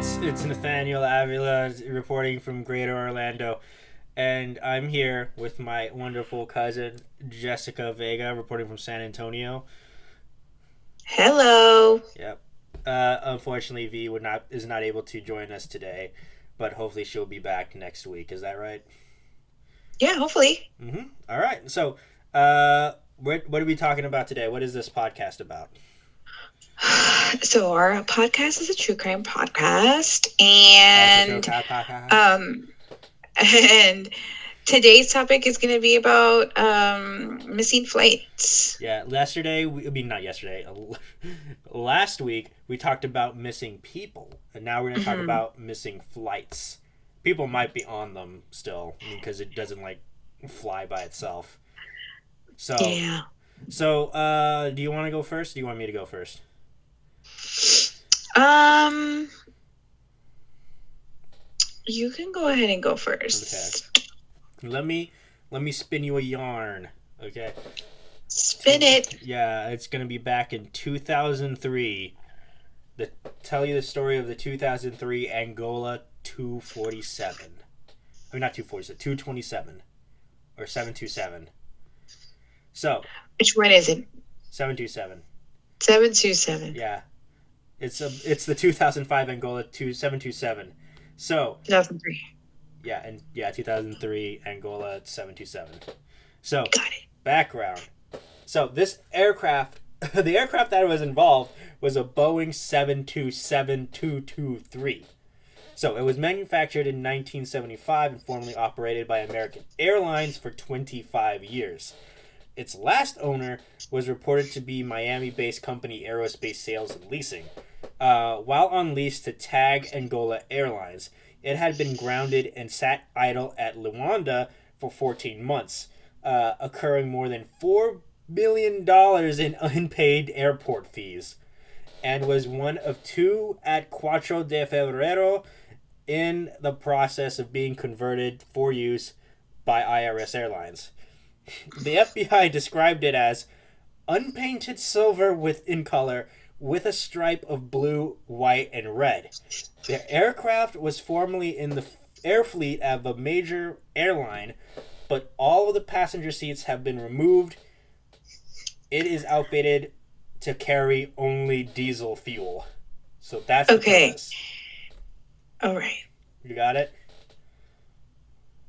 it's Nathaniel Avila reporting from Greater Orlando, and I'm here with my wonderful cousin Jessica Vega reporting from San Antonio. Hello. Yep. Unfortunately, V would not is not able to join us today, but hopefully she'll be back next week. Is that right? Yeah, hopefully. All right. So, what are we talking about today? What is this podcast about? So our podcast is a true crime podcast, It's a show and podcast. um, and today's topic is going to be about missing flights. Yeah, not yesterday. Last week we talked about missing people, and now we're gonna talk Hmm. about missing flights. People might be on them still because it doesn't like fly by itself. So, Yeah. do you want to go first? Do you want me to go first? Um, you can go ahead and go Okay. first. Let me let me spin you a yarn. Okay. Spin it. Yeah, it's gonna be back in 2003. Tell you the story of the 2003 Angola 247. I mean, not 247, 227 or 727. So, Which one is it? 727. 727. Yeah, it's the 2005 Angola 2727. So, 2003. yeah, and yeah, 2003 Angola 727. So, Got it. background. So, this aircraft, the aircraft that was involved was a Boeing 727-223. So it was manufactured in 1975 and formerly operated by American Airlines for 25 years. Its last owner was reported to be Miami-based company Aerospace Sales and Leasing. While on lease to TAG Angola Airlines, it had been grounded and sat idle at Luanda for 14 months, occurring more than $4 billion in unpaid airport fees, and was one of two at Cuatro de Febrero in the process of being converted for use by IRS Airlines. The FBI described it as unpainted silver in color with a stripe of blue, white, and red. The aircraft was formerly in the air fleet of a major airline, but all of the passenger seats have been removed. It is outfitted to carry only diesel fuel. So that's the Okay. premise. All right. You got it?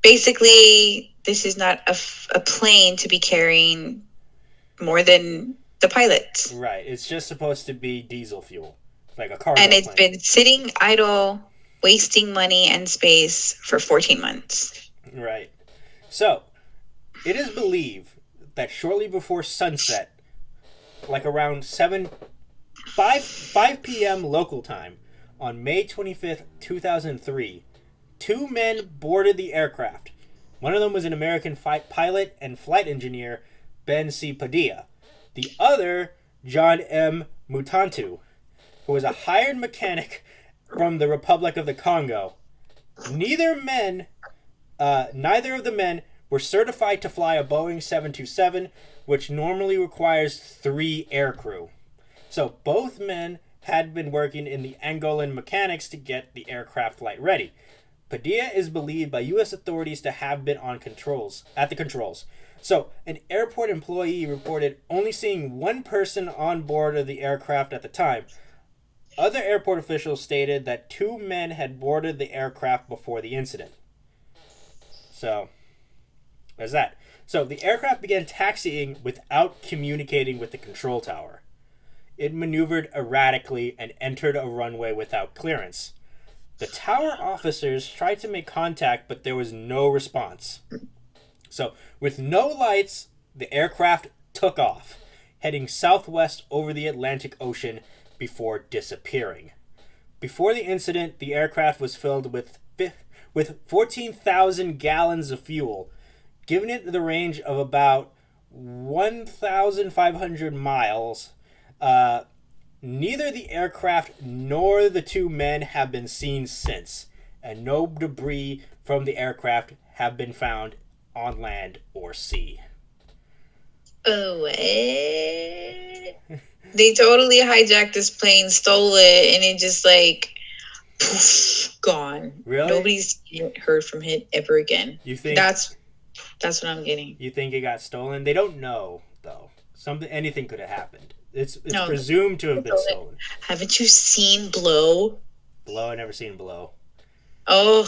Basically, this is not a plane to be carrying more than the pilot. Right. It's just supposed to be diesel fuel, like a cargo And it's plane. been sitting idle, wasting money and space for 14 months. Right. So, it is believed that shortly before sunset, like around 5 p.m. local time, on May 25th, 2003, two men boarded the aircraft. One of them was an American pilot and flight engineer, Ben C. Padilla. The other, John M. Mutantu, who was a hired mechanic from the Republic of the Congo. Neither of the men were certified to fly a Boeing 727, which normally requires 3 aircrew. So both men had been working in the Angolan mechanics to get the aircraft flight ready. Padilla is believed by U.S. authorities to have been at the controls. So, an airport employee reported only seeing one person on board of the aircraft at the time. Other airport officials stated that two men had boarded the aircraft before the incident. So, there's that. So, the aircraft began taxiing without communicating with the control tower. It maneuvered erratically and entered a runway without clearance. The tower officers tried to make contact, but there was no response. So, with no lights, the aircraft took off, heading southwest over the Atlantic Ocean before disappearing. Before the incident, the aircraft was filled with 14,000 gallons of fuel, giving it the range of about 1,500 miles. Neither the aircraft nor the two men have been seen since, and no debris from the aircraft have been found on land or sea. Oh, what? They totally hijacked this plane, stole it, and it just like poof, gone. Really? Nobody's heard from him ever again. You think That's what I'm getting. you think it got stolen? They don't know though. Anything could have happened. It's No, presumed to have been stolen. haven't you seen Blow? Blow, I never seen Blow. Oh,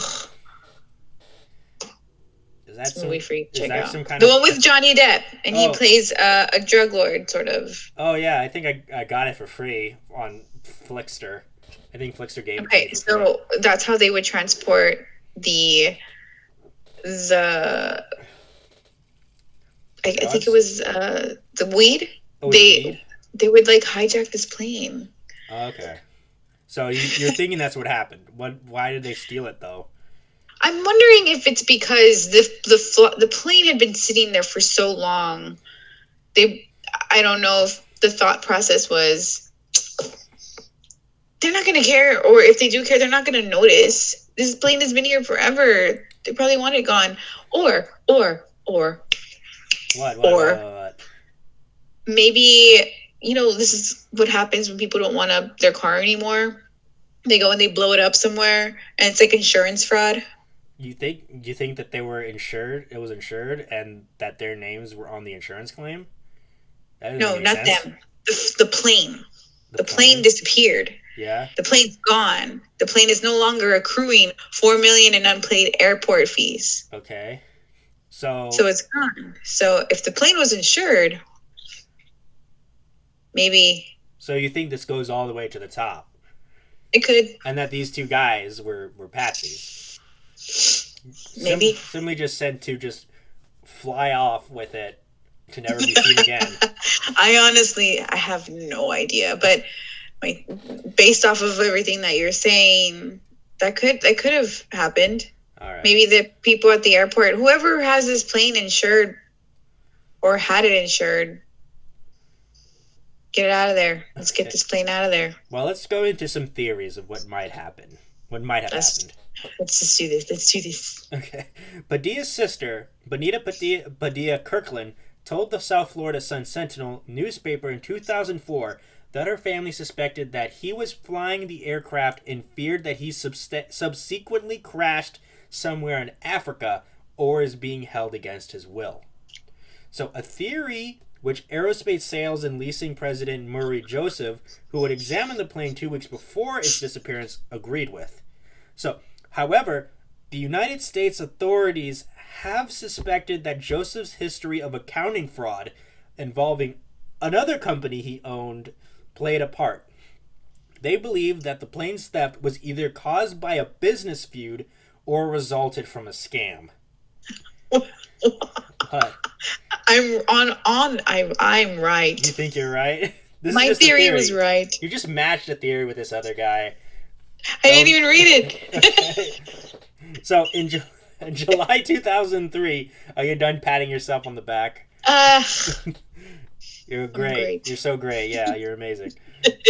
Is that movie for you to check out? Some kind the of one with Johnny Depp, and he plays a drug lord, sort of. Oh yeah, I think I got it for free on Flickster. I think Flickster gave it to me Okay, for so free. that's how they would transport the I think it was the weed. Oh, they would like hijack this plane. Okay, so you're thinking that's what happened. Why did they steal it though? I'm wondering if it's because the plane had been sitting there for so long. I don't know if the thought process was they're not going to care, or if they do care, they're not going to notice. This plane has been here forever. They probably want it gone. Or What? Maybe, this is what happens when people don't want their car anymore. They go and they blow it up somewhere, and it's like insurance fraud. You think that they were insured? It was insured, and that their names were on the insurance claim? No, not them. The plane. The plane disappeared. Yeah. The plane's gone. The plane is no longer accruing $4 million in unpaid airport fees. Okay. So it's gone. So if the plane was insured, maybe. So you think this goes all the way to the top? It could. And that these two guys were patsies. Maybe. Simply just sent to just fly off with it to never be seen again. I have no idea, but based off of everything that you're saying, that could have happened. All right. Maybe the people at the airport, whoever has this plane insured or had it insured, get it out of there. Let's get this plane out of there. Well, let's go into some theories of what might happen. What might have happened. Let's just do this. Let's do this. Okay. Padilla's sister, Bonita Padilla Kirkland, told the South Florida Sun-Sentinel newspaper in 2004 that her family suspected that he was flying the aircraft and feared that he subsequently crashed somewhere in Africa or is being held against his will. So a theory which aerospace sales and leasing president Murray Joseph, who had examined the plane 2 weeks before its disappearance, agreed with. So, however, the United States authorities have suspected that Joseph's history of accounting fraud involving another company he owned played a part. They believe that the plane's theft was either caused by a business feud or resulted from a scam. What? I'm right. You think you're right? My theory was right. You just matched a theory with this other guy. I didn't even read it. So in July 2003, are you done patting yourself on the back? You're great. You're so great. Yeah, you're amazing.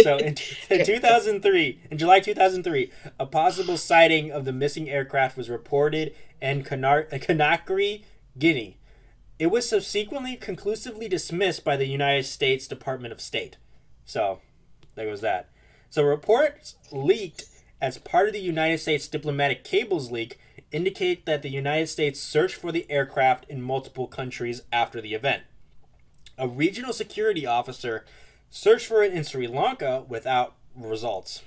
So in July 2003, a possible sighting of the missing aircraft was reported in Conakry, Guinea. It was subsequently conclusively dismissed by the United States Department of State. So, there goes that. So reports leaked as part of the United States diplomatic cables leak indicate that the United States searched for the aircraft in multiple countries after the event. A regional security officer searched for it in Sri Lanka without results.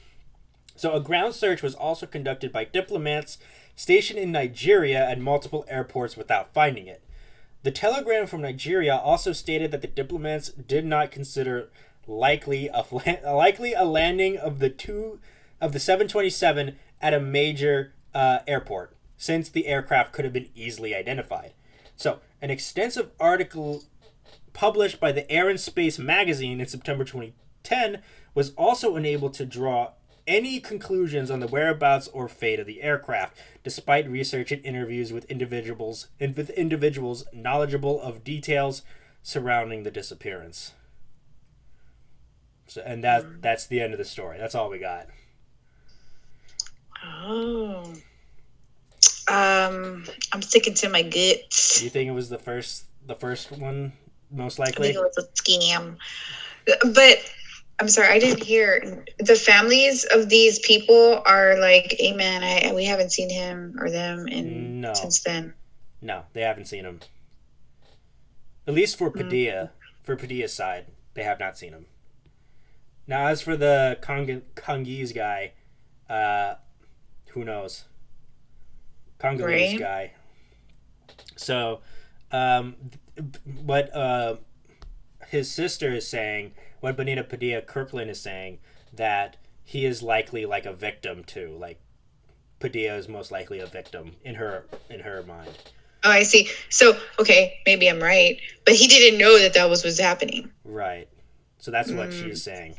So a ground search was also conducted by diplomats stationed in Nigeria at multiple airports without finding it. The telegram from Nigeria also stated that the diplomats did not consider likely a landing of the 727 at a major airport, since the aircraft could have been easily identified. So, an extensive article published by the Air and Space magazine in September 2010 was also unable to draw any conclusions on the whereabouts or fate of the aircraft, despite research and interviews with individuals knowledgeable of details surrounding the disappearance. So, and that's the end of the story. That's all we got. Oh. I'm sticking to my guts. You think it was the first one, most likely? I think it was a scam. But I'm sorry, I didn't hear. The families of these people are like, hey man, we haven't seen him or them in No, since then. no, they haven't seen him. At least for Mm. Padilla, for Padilla's side, they have not seen him. Now, as for the Congolese guy, uh, who knows? Congolese Right? guy. So, um, what his sister is saying, what Benita Padilla Kirkland is saying, that he is likely like a victim too. Like Padilla is most likely a victim in her mind. Oh, I see. So, okay, maybe I'm right, but he didn't know that that was happening. Right. So that's what she Mm, is saying.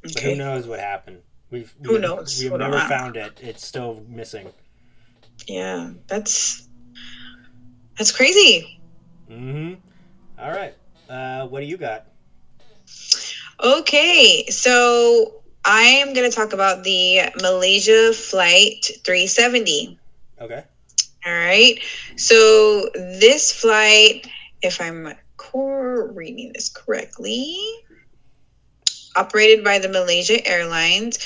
But who okay. knows what happened? Who knows? We have Hold never on. found it. It's still missing. Yeah, that's crazy. Mm-hmm. All right. What do you got? Okay, so I am going to talk about the Malaysia Flight 370. Okay. All right. So this flight, if I'm reading this correctly, operated by the Malaysia Airlines,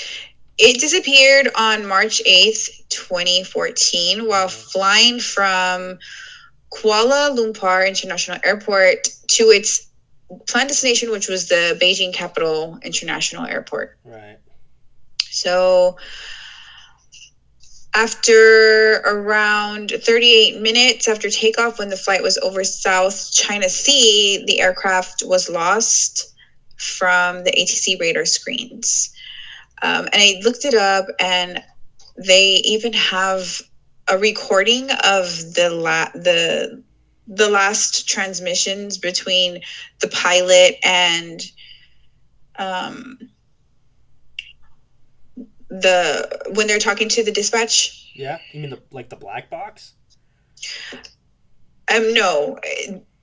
it disappeared on March 8th, 2014, while flying from Kuala Lumpur International Airport to its planned destination, which was the Beijing Capital International Airport. Right. So after around 38 minutes after takeoff, when the flight was over South China Sea, the aircraft was lost from the ATC radar screens. And I looked it up, and they even have a recording of the last transmissions between the pilot and um, the when they're talking to the dispatch. Yeah. You mean the black box? No,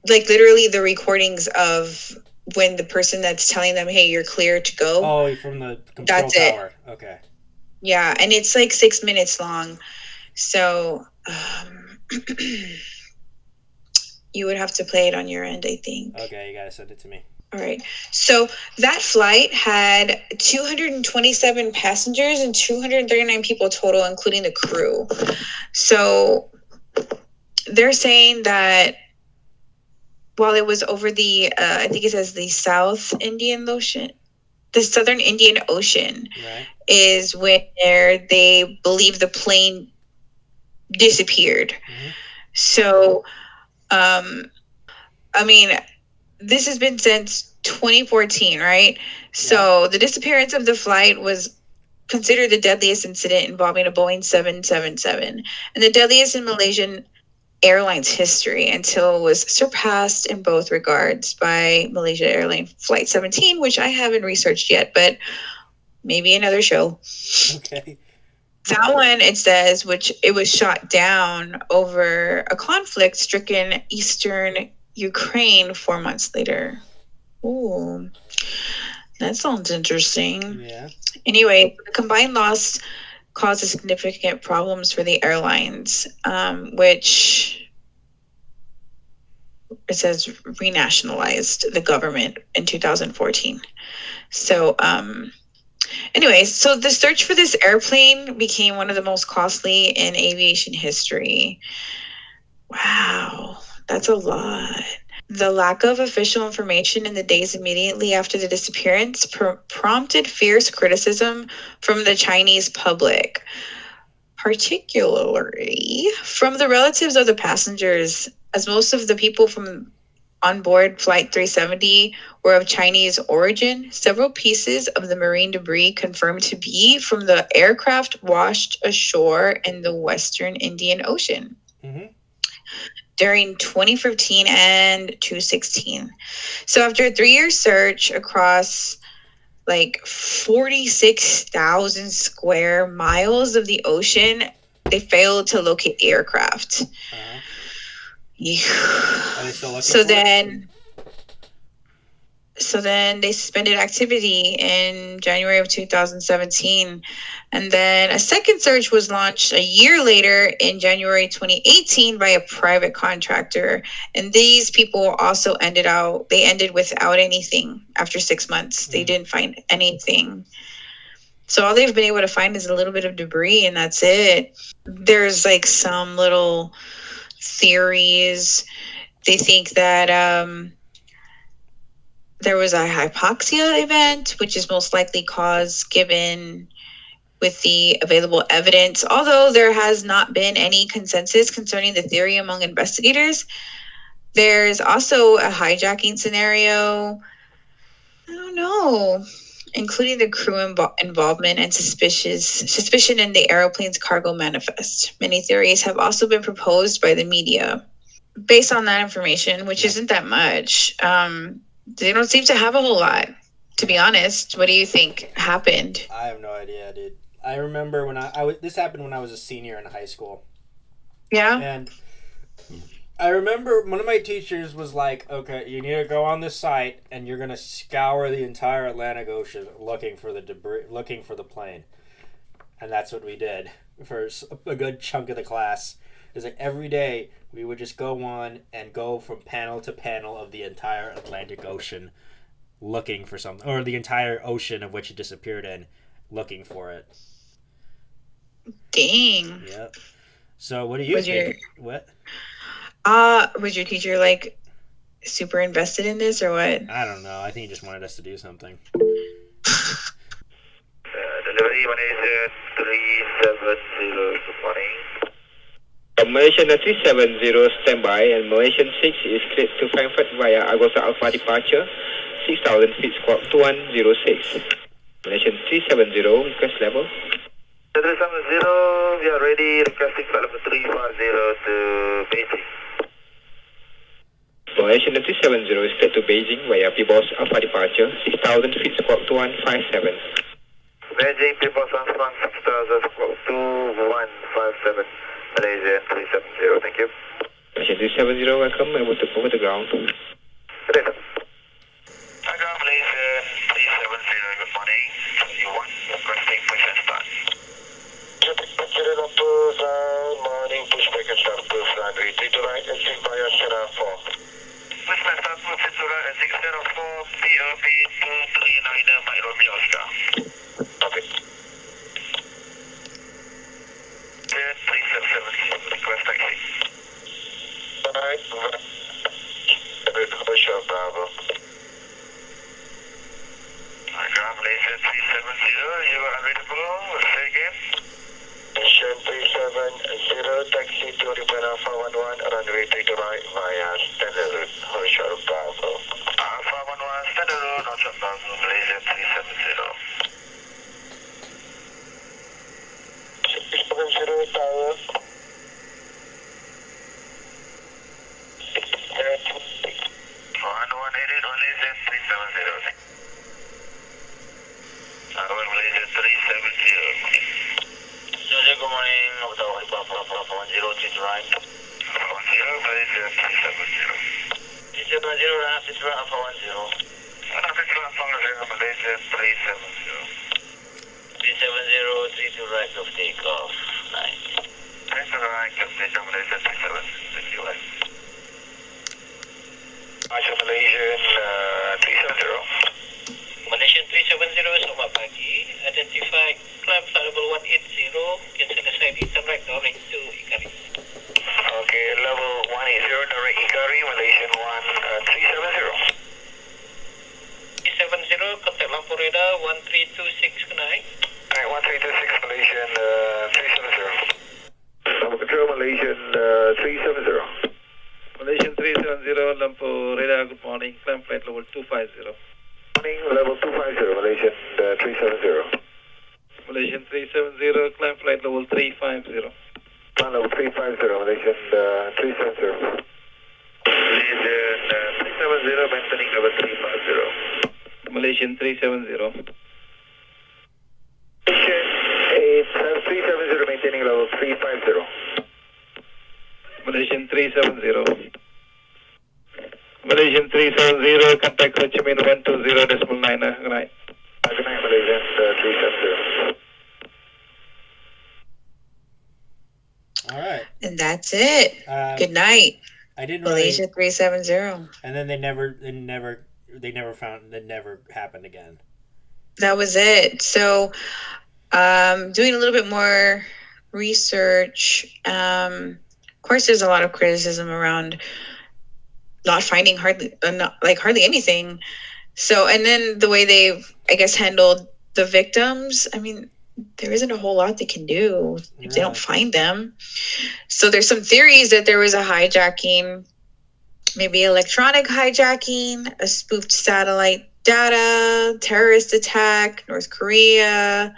like literally the recordings of when the person that's telling them, "Hey, you're clear to go." Oh, from the control That's it. tower. Okay. Yeah, and it's like 6 minutes long. So you would have to play it on your end, I think. Okay, you gotta send it to me. All right. So that flight had 227 passengers and 239 people total, including the crew. So they're saying that while it was over I think it says the South Indian Ocean, the Southern Indian Ocean, Right. is where they believe the plane disappeared. Mm-hmm. So, I mean, this has been since 2014, right? Yeah. So the disappearance of the flight was considered the deadliest incident involving a Boeing 777 and the deadliest in Malaysian Airlines history, until it was surpassed in both regards by Malaysia Airlines Flight 17, which I haven't researched yet, but maybe another show. Okay. That one, it says, which it was shot down over a conflict stricken eastern Ukraine 4 months later. Ooh, that sounds interesting. Yeah. Anyway, the combined loss causes significant problems for the airlines, which it says renationalized the government in 2014. So, anyway, so the search for this airplane became one of the most costly in aviation history. Wow, that's a lot. The lack of official information in the days immediately after the disappearance prompted fierce criticism from the Chinese public, particularly from the relatives of the passengers, as most of the people from on board Flight 370 were of Chinese origin. Several pieces of the marine debris confirmed to be from the aircraft washed ashore in the Western Indian Ocean Mm-hmm. during 2015 and 2016. So after a 3-year search across like 46,000 square miles of the ocean, they failed to locate the aircraft. Uh-huh. Yeah. Are they still looking So for it? then So then they suspended activity in January of 2017. And then a second search was launched a year later in January 2018 by a private contractor. And these people also ended without anything after 6 months. They didn't find anything. So all they've been able to find is a little bit of debris, and that's it. There's like some little theories. They think that there was a hypoxia event, which is most likely caused given with the available evidence. Although there has not been any consensus concerning the theory among investigators, there's also a hijacking scenario. I don't know, including the crew involvement and suspicion in the aeroplane's cargo manifest. Many theories have also been proposed by the media. Based on that information, which isn't that much, they don't seem to have a whole lot, to be honest. What do you think happened? I have no idea, dude. I remember when this happened when I was a senior in high school. Yeah. And I remember one of my teachers was like, okay, you need to go on this site and you're going to scour the entire Atlantic Ocean looking for the debris, looking for the plane. And that's what we did for a good chunk of the class. Is like every day we would just go on and go from panel to panel of the entire Atlantic Ocean looking for something, or the entire ocean of which it disappeared in, looking for it. Dang. Yep. So what do you think? What? Was your teacher like super invested in this or what? I don't know. I think he just wanted us to do something. Delivery Malaysia 370, good morning. Malaysian 370 standby and Malaysian 6 is cleared to Frankfurt via Agosa Alpha departure 6,000 feet squawk 2106. Malaysian 370 request level. 370, we are ready, requesting flight level 350 to Beijing. Malaysian 370 is cleared to Beijing via Pibos Alpha departure 6,000 feet squawk 2157. Beijing, people Samsung 6000 squawk 2157. Malaysian 370, thank you. Malaysian 370, welcome, over the ground. Good day, sir. Malaysian 370, good morning. 21, requesting push and start. Good morning, push back and start, push runway 3 to right, exit via Sierra 4. Push back start, push to right, exit Sierra 4, POP 239 Mike Romeo Oscar. Okay. 370, request taxi. Alright, Hotel Bravo. Malaysian 370, you are available, say again. Malaysian 370, taxi to Ribbon Alpha 11, runway 3 to right via standard route, Hotel Bravo. Alpha 11, standard route, Hotel Bravo, Malaysian 370. 370 tower. Malaysian 370. Malaysian 370. Good morning, Hotel Alpha 10 to right. Alpha 10, Malaysian 370. 370, Alpha 10. Malaysian 370. 370, 3 to right of takeoff. Nice. 3 to right of takeoff, Malaysian 370. Thank you. Malaysian 370. Malaysian 370, selamat pagi. Identify climb flight level 180. Can send a side eastern right direct to Ikari. Okay, level 180 direct Ikari, Malaysian 370. 370, contact lampu radar 1326 kenai. Alright, 1326 Malaysian 370. Lampu control Malaysian 370. Malaysian 370, lampu radar, good morning. Climb flight level 250. Morning, level 250, Malaysian 370. Malaysian 370, climb flight level 350. Climb level 350, Malaysian 370. Malaysian 370, maintaining level 350. Malaysian 370. Malaysian 370, maintaining level 350. Malaysian 370. Malaysian 370, contact Ho Chi Minh 120.9. Good night. Good night, Malaysian 370. All right. And that's it. Good night, I didn't Malaysia really. 370. And then they never found. It never happened again. That was it. So, doing a little bit more research. Of course, there's a lot of criticism around not finding hardly anything. So, and then the way they've, I guess, handled the victims. I mean, there isn't a whole lot they can do if they don't find them. So there's some theories that there was a hijacking, maybe electronic hijacking, a spoofed satellite data, terrorist attack, North Korea.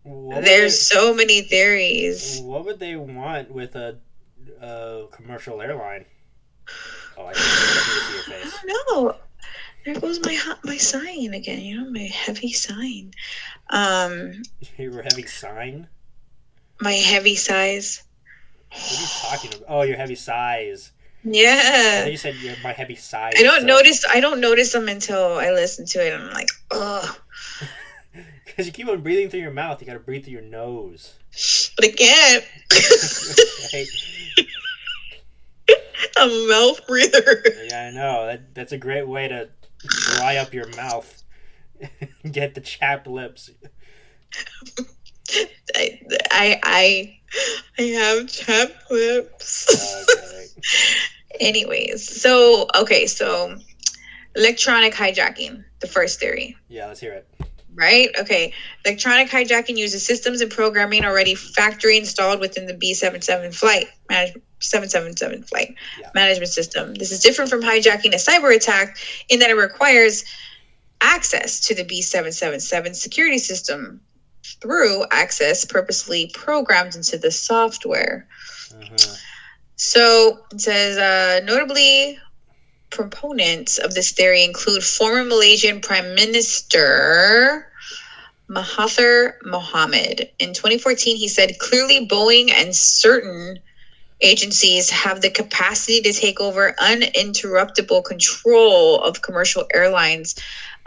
There's so many theories. What would they want with a commercial airline? Oh, I need to see your face. I don't know. There goes my sign again. You know, my heavy sign. Your heavy sign? My heavy size. What are you talking about? Oh, your heavy size. Yeah. I think you said my heavy size. I don't notice them until I listen to it, and I'm like, ugh. Because you keep on breathing through your mouth. You got to breathe through your nose. But I can't. Okay. I'm a mouth breather. Yeah, I know. That's a great way to dry up your mouth. Get the chapped lips. I have chapped lips. Okay. Anyways, so electronic hijacking, the first theory. Yeah, let's hear it. Right? Okay. Electronic hijacking uses systems and programming already factory installed within the B-77 flight management system. This is different from hijacking a cyber attack in that it requires access to the B-777 security system through access purposely programmed into the software. Uh-huh. So it says, notably, proponents of this theory include former Malaysian Prime Minister Mahathir Mohamad. In 2014, he said, clearly Boeing and certain agencies have the capacity to take over uninterruptible control of commercial airlines,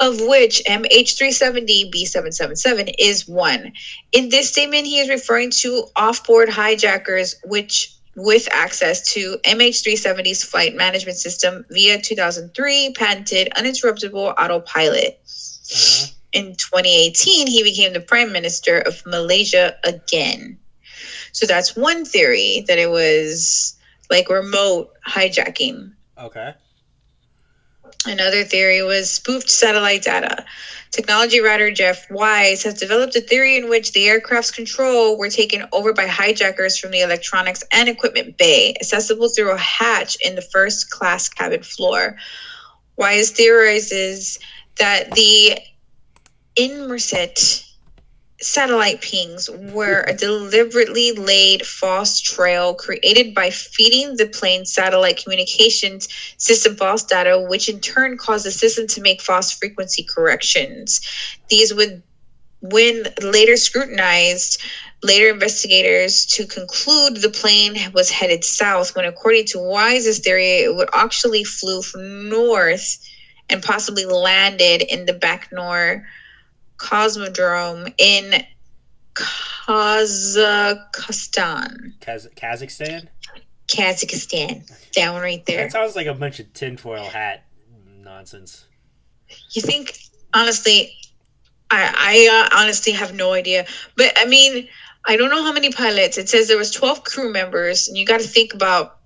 of which MH370 B777 is one. In this statement, he is referring to off-board hijackers, which with access to MH370's flight management system via 2003 patented uninterruptible autopilot. Uh-huh. In 2018, he became the Prime Minister of Malaysia again. So that's one theory, that it was like remote hijacking. Okay. Another theory was spoofed satellite data. Technology writer Jeff Wise has developed a theory in which the aircraft's control were taken over by hijackers from the electronics and equipment bay, accessible through a hatch in the first class cabin floor. Wise theorizes that the Inmarsat satellite pings were a deliberately laid false trail created by feeding the plane's satellite communications system false data, which in turn caused the system to make false frequency corrections. These would, when later scrutinized, later investigators to conclude the plane was headed south, when according to Wise's theory, it would actually flew from north and possibly landed in the Backnor Cosmodrome in Kazakhstan. Kazakhstan. That one right there. That sounds like a bunch of tinfoil hat nonsense. You think, honestly, I honestly have no idea. But, I mean, I don't know how many pilots. It says there was 12 crew members, and you got to think about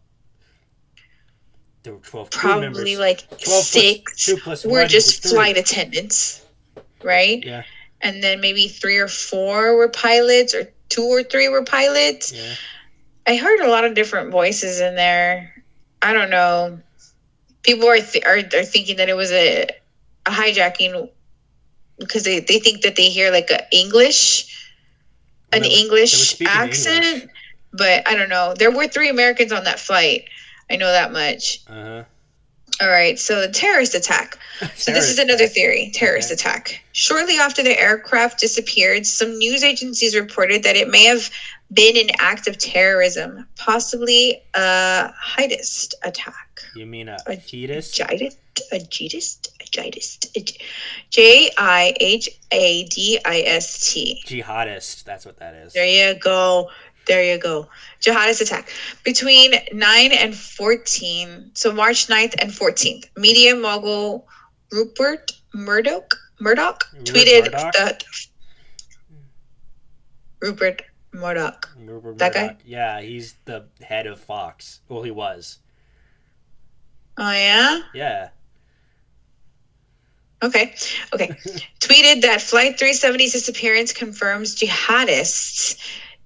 there were 12 crew probably members. like 6 were just flight attendants. Right? Yeah. And then maybe 3 or 4 were pilots, or 2 or 3 were pilots. Yeah. I heard a lot of different voices in there. I don't know. People are thinking that it was a hijacking because they think that they hear like an English accent. English. But I don't know. There were 3 Americans on that flight. I know that much. Uh-huh. All right, so the terrorist attack. So this is another theory, terrorist attack. Shortly after the aircraft disappeared, some news agencies reported that it may have been an act of terrorism, possibly a jihadist attack. You mean a A fetus? jihadist? A jihadist. Jihadist. That's what that is. There you go. Jihadist attack. Between 9 and 14, so March 9th and 14th, media mogul Rupert Murdoch tweeted Murdoch? that Rupert Murdoch. Rupert That guy? Murdoch. Yeah, he's the head of Fox. Well, he was. Oh yeah? Yeah. Okay. Tweeted that Flight 370's disappearance confirms jihadists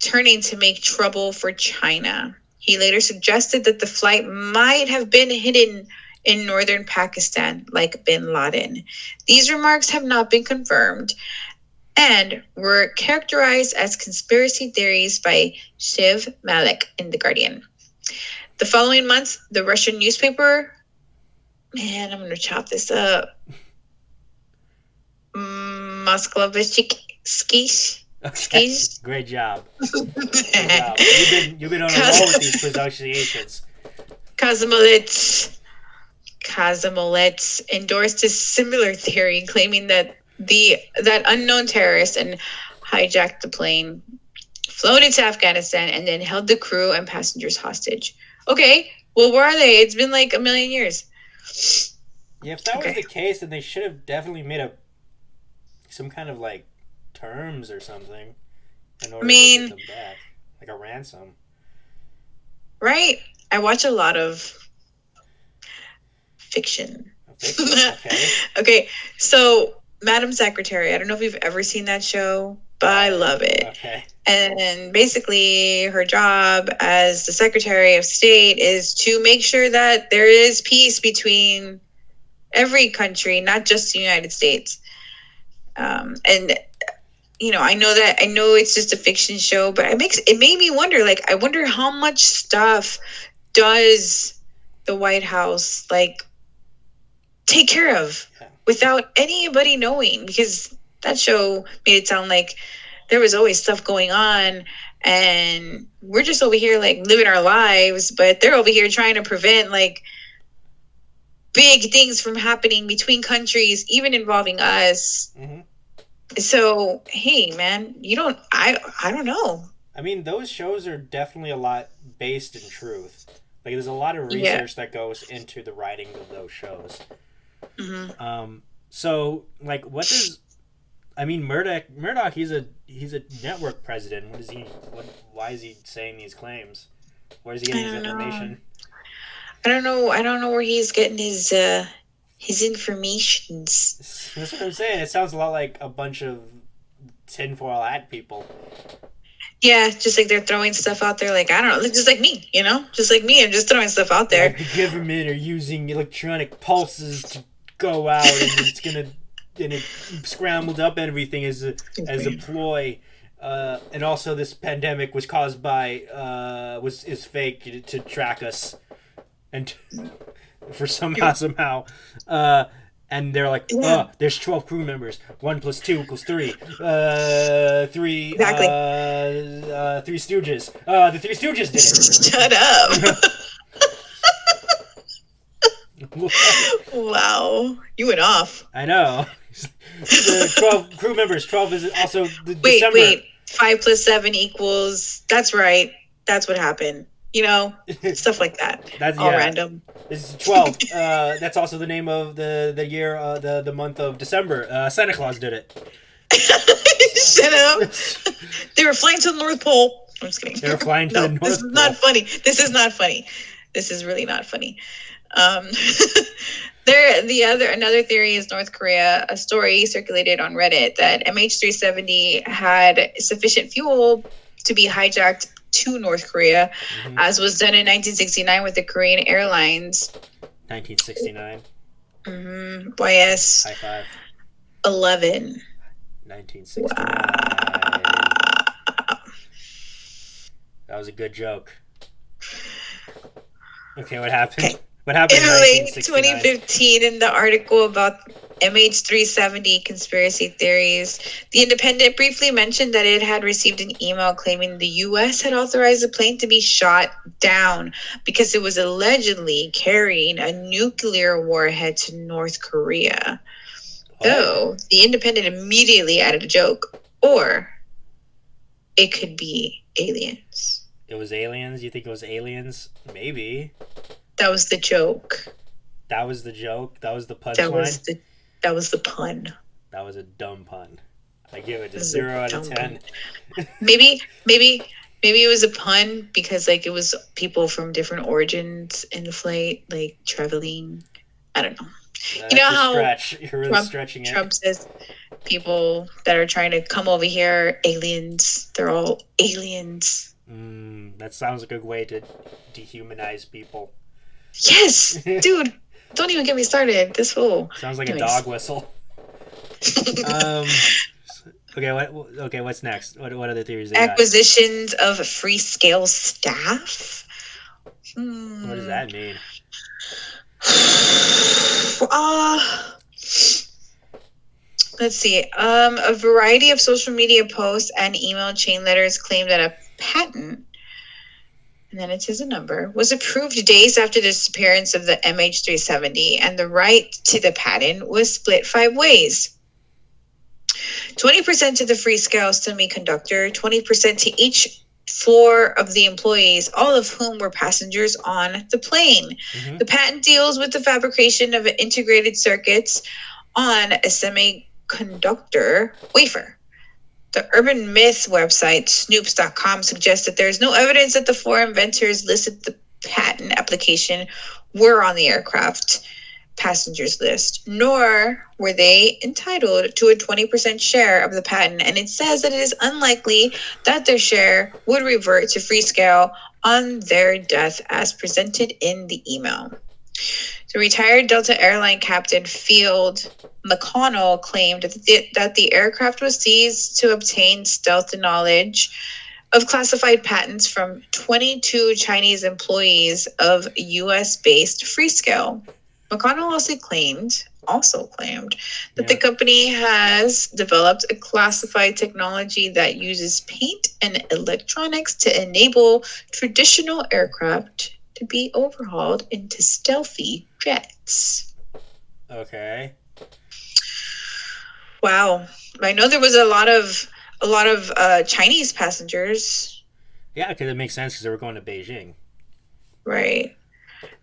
turning to make trouble for China. He later suggested that the flight might have been hidden in northern Pakistan, like bin Laden. These remarks have not been confirmed and were characterized as conspiracy theories by Shiv Malik in The Guardian. The following month, the Russian newspaper, man, I'm going to chop this up. Mosklovskis. Okay. Great job. Good job. You've been on a roll with these pronunciations. Kazimolets endorsed a similar theory, claiming that that unknown terrorist and hijacked the plane, flown into Afghanistan, and then held the crew and passengers hostage. Okay, well, where are they? It's been like a million years. Yeah, if that was the case, then they should have definitely made some kind of like terms or something in order to get them back, like a ransom. Right? I watch a lot of fiction. Okay. Okay, so Madam Secretary, I don't know if you've ever seen that show, but I love it. Okay. And basically her job as the Secretary of State is to make sure that there is peace between every country, not just the United States. And I know it's just a fiction show, but it made me wonder, like, I wonder how much stuff does the White House like take care of without anybody knowing, because that show made it sound like there was always stuff going on and we're just over here like living our lives, but they're over here trying to prevent like big things from happening between countries, even involving us. Mm-hmm. So, hey, man, I don't know. I mean, those shows are definitely a lot based in truth. Like, there's a lot of research that goes into the writing of those shows. Mm-hmm. So, like, Murdoch, he's a network president. Why is he saying these claims? Where is he getting his information? I don't know where he's getting his informations. That's what I'm saying. It sounds a lot like a bunch of tinfoil hat people. Yeah, just like they're throwing stuff out there. Like, I don't know, just like me, just like me. I'm just throwing stuff out there. Like the government are using electronic pulses to go out, and it scrambled up everything as a ploy. And also, this pandemic was caused by is fake to track us, and for somehow. And they're like, there's 12 crew members. 1 + 2 = 3. 3. Exactly. 3 Stooges. The 3 Stooges did it. Shut up. Wow, you went off. I know. 12 crew members. 12 is also December. Wait. 5 + 7 = That's right. That's what happened. Stuff like that. That's all random. This is 12. That's also the name of the year, the month of December. Santa Claus did it. Shut up. They were flying to the North Pole. I'm just kidding. They were flying to the North Pole. This is not funny. This is not funny. This is really not funny. Another theory is North Korea. A story circulated on Reddit that MH370 had sufficient fuel to be hijacked to North Korea, as was done in 1969 with the Korean Airlines. 1969. YS. High five. 11. 1969. Wow. That was a good joke. Okay, what happened? Okay. What happened in late 2015 in the article about MH370 conspiracy theories. The Independent briefly mentioned that it had received an email claiming the U.S. had authorized the plane to be shot down because it was allegedly carrying a nuclear warhead to North Korea. What? Though the Independent immediately added a joke, or it could be aliens. It was aliens? You think it was aliens? Maybe. That was the joke. That was the joke? That was the That was punchline? the pun. That was a dumb pun. I give it a This is 0 a out of dumb 10. Maybe it was a pun because like it was people from different origins in the flight, like traveling. I don't know. That's You know a how stretch. You're really Trump, stretching it. Trump says people that are trying to come over here, aliens. They're all aliens. That sounds like a way to dehumanize people. Yes, dude. Don't even get me started. This fool. Sounds like Anyways. a dog whistle. Okay, what's next? What other theories they got? Acquisitions of free scale staff. What does that mean? Let's see. A variety of social media posts and email chain letters claim that a patent, and then it says a number, was approved days after the disappearance of the MH370, and the right to the patent was split 5 ways. 20% to the Freescale semiconductor, 20% to each floor of the employees, all of whom were passengers on the plane. Mm-hmm. The patent deals with the fabrication of integrated circuits on a semiconductor wafer. The urban myth website, snoops.com, suggests that there is no evidence that the 4 inventors listed the patent application were on the aircraft passengers list, nor were they entitled to a 20% share of the patent. And it says that it is unlikely that their share would revert to Freescale on their death as presented in the email. The retired Delta Airline Captain Field McConnell claimed that the aircraft was seized to obtain stealth knowledge of classified patents from 22 Chinese employees of US-based Freescale. McConnell also claimed that the company has developed a classified technology that uses paint and electronics to enable traditional aircraft to be overhauled into stealthy jets. Okay. Wow. I know there was a lot of Chinese passengers. Yeah, because it makes sense because they were going to Beijing. Right.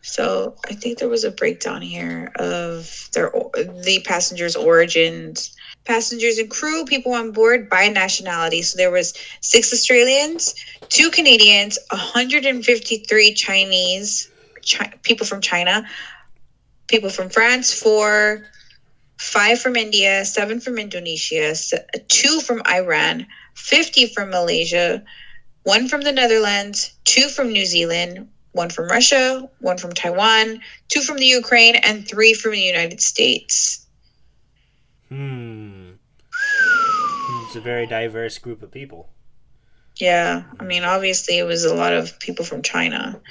So I think there was a breakdown here of the passengers' origins, passengers and crew, people on board by nationality. So there was 6 Australians, 2 Canadians, 153 Chinese, people from China, people from France, 4, 5 from India, 7 from Indonesia, 2 from Iran, 50 from Malaysia, 1 from the Netherlands, 2 from New Zealand, 1 from Russia, 1 from Taiwan, 2 from the Ukraine, and 3 from the United States. It's a very diverse group of people. Yeah, I mean, obviously it was a lot of people from China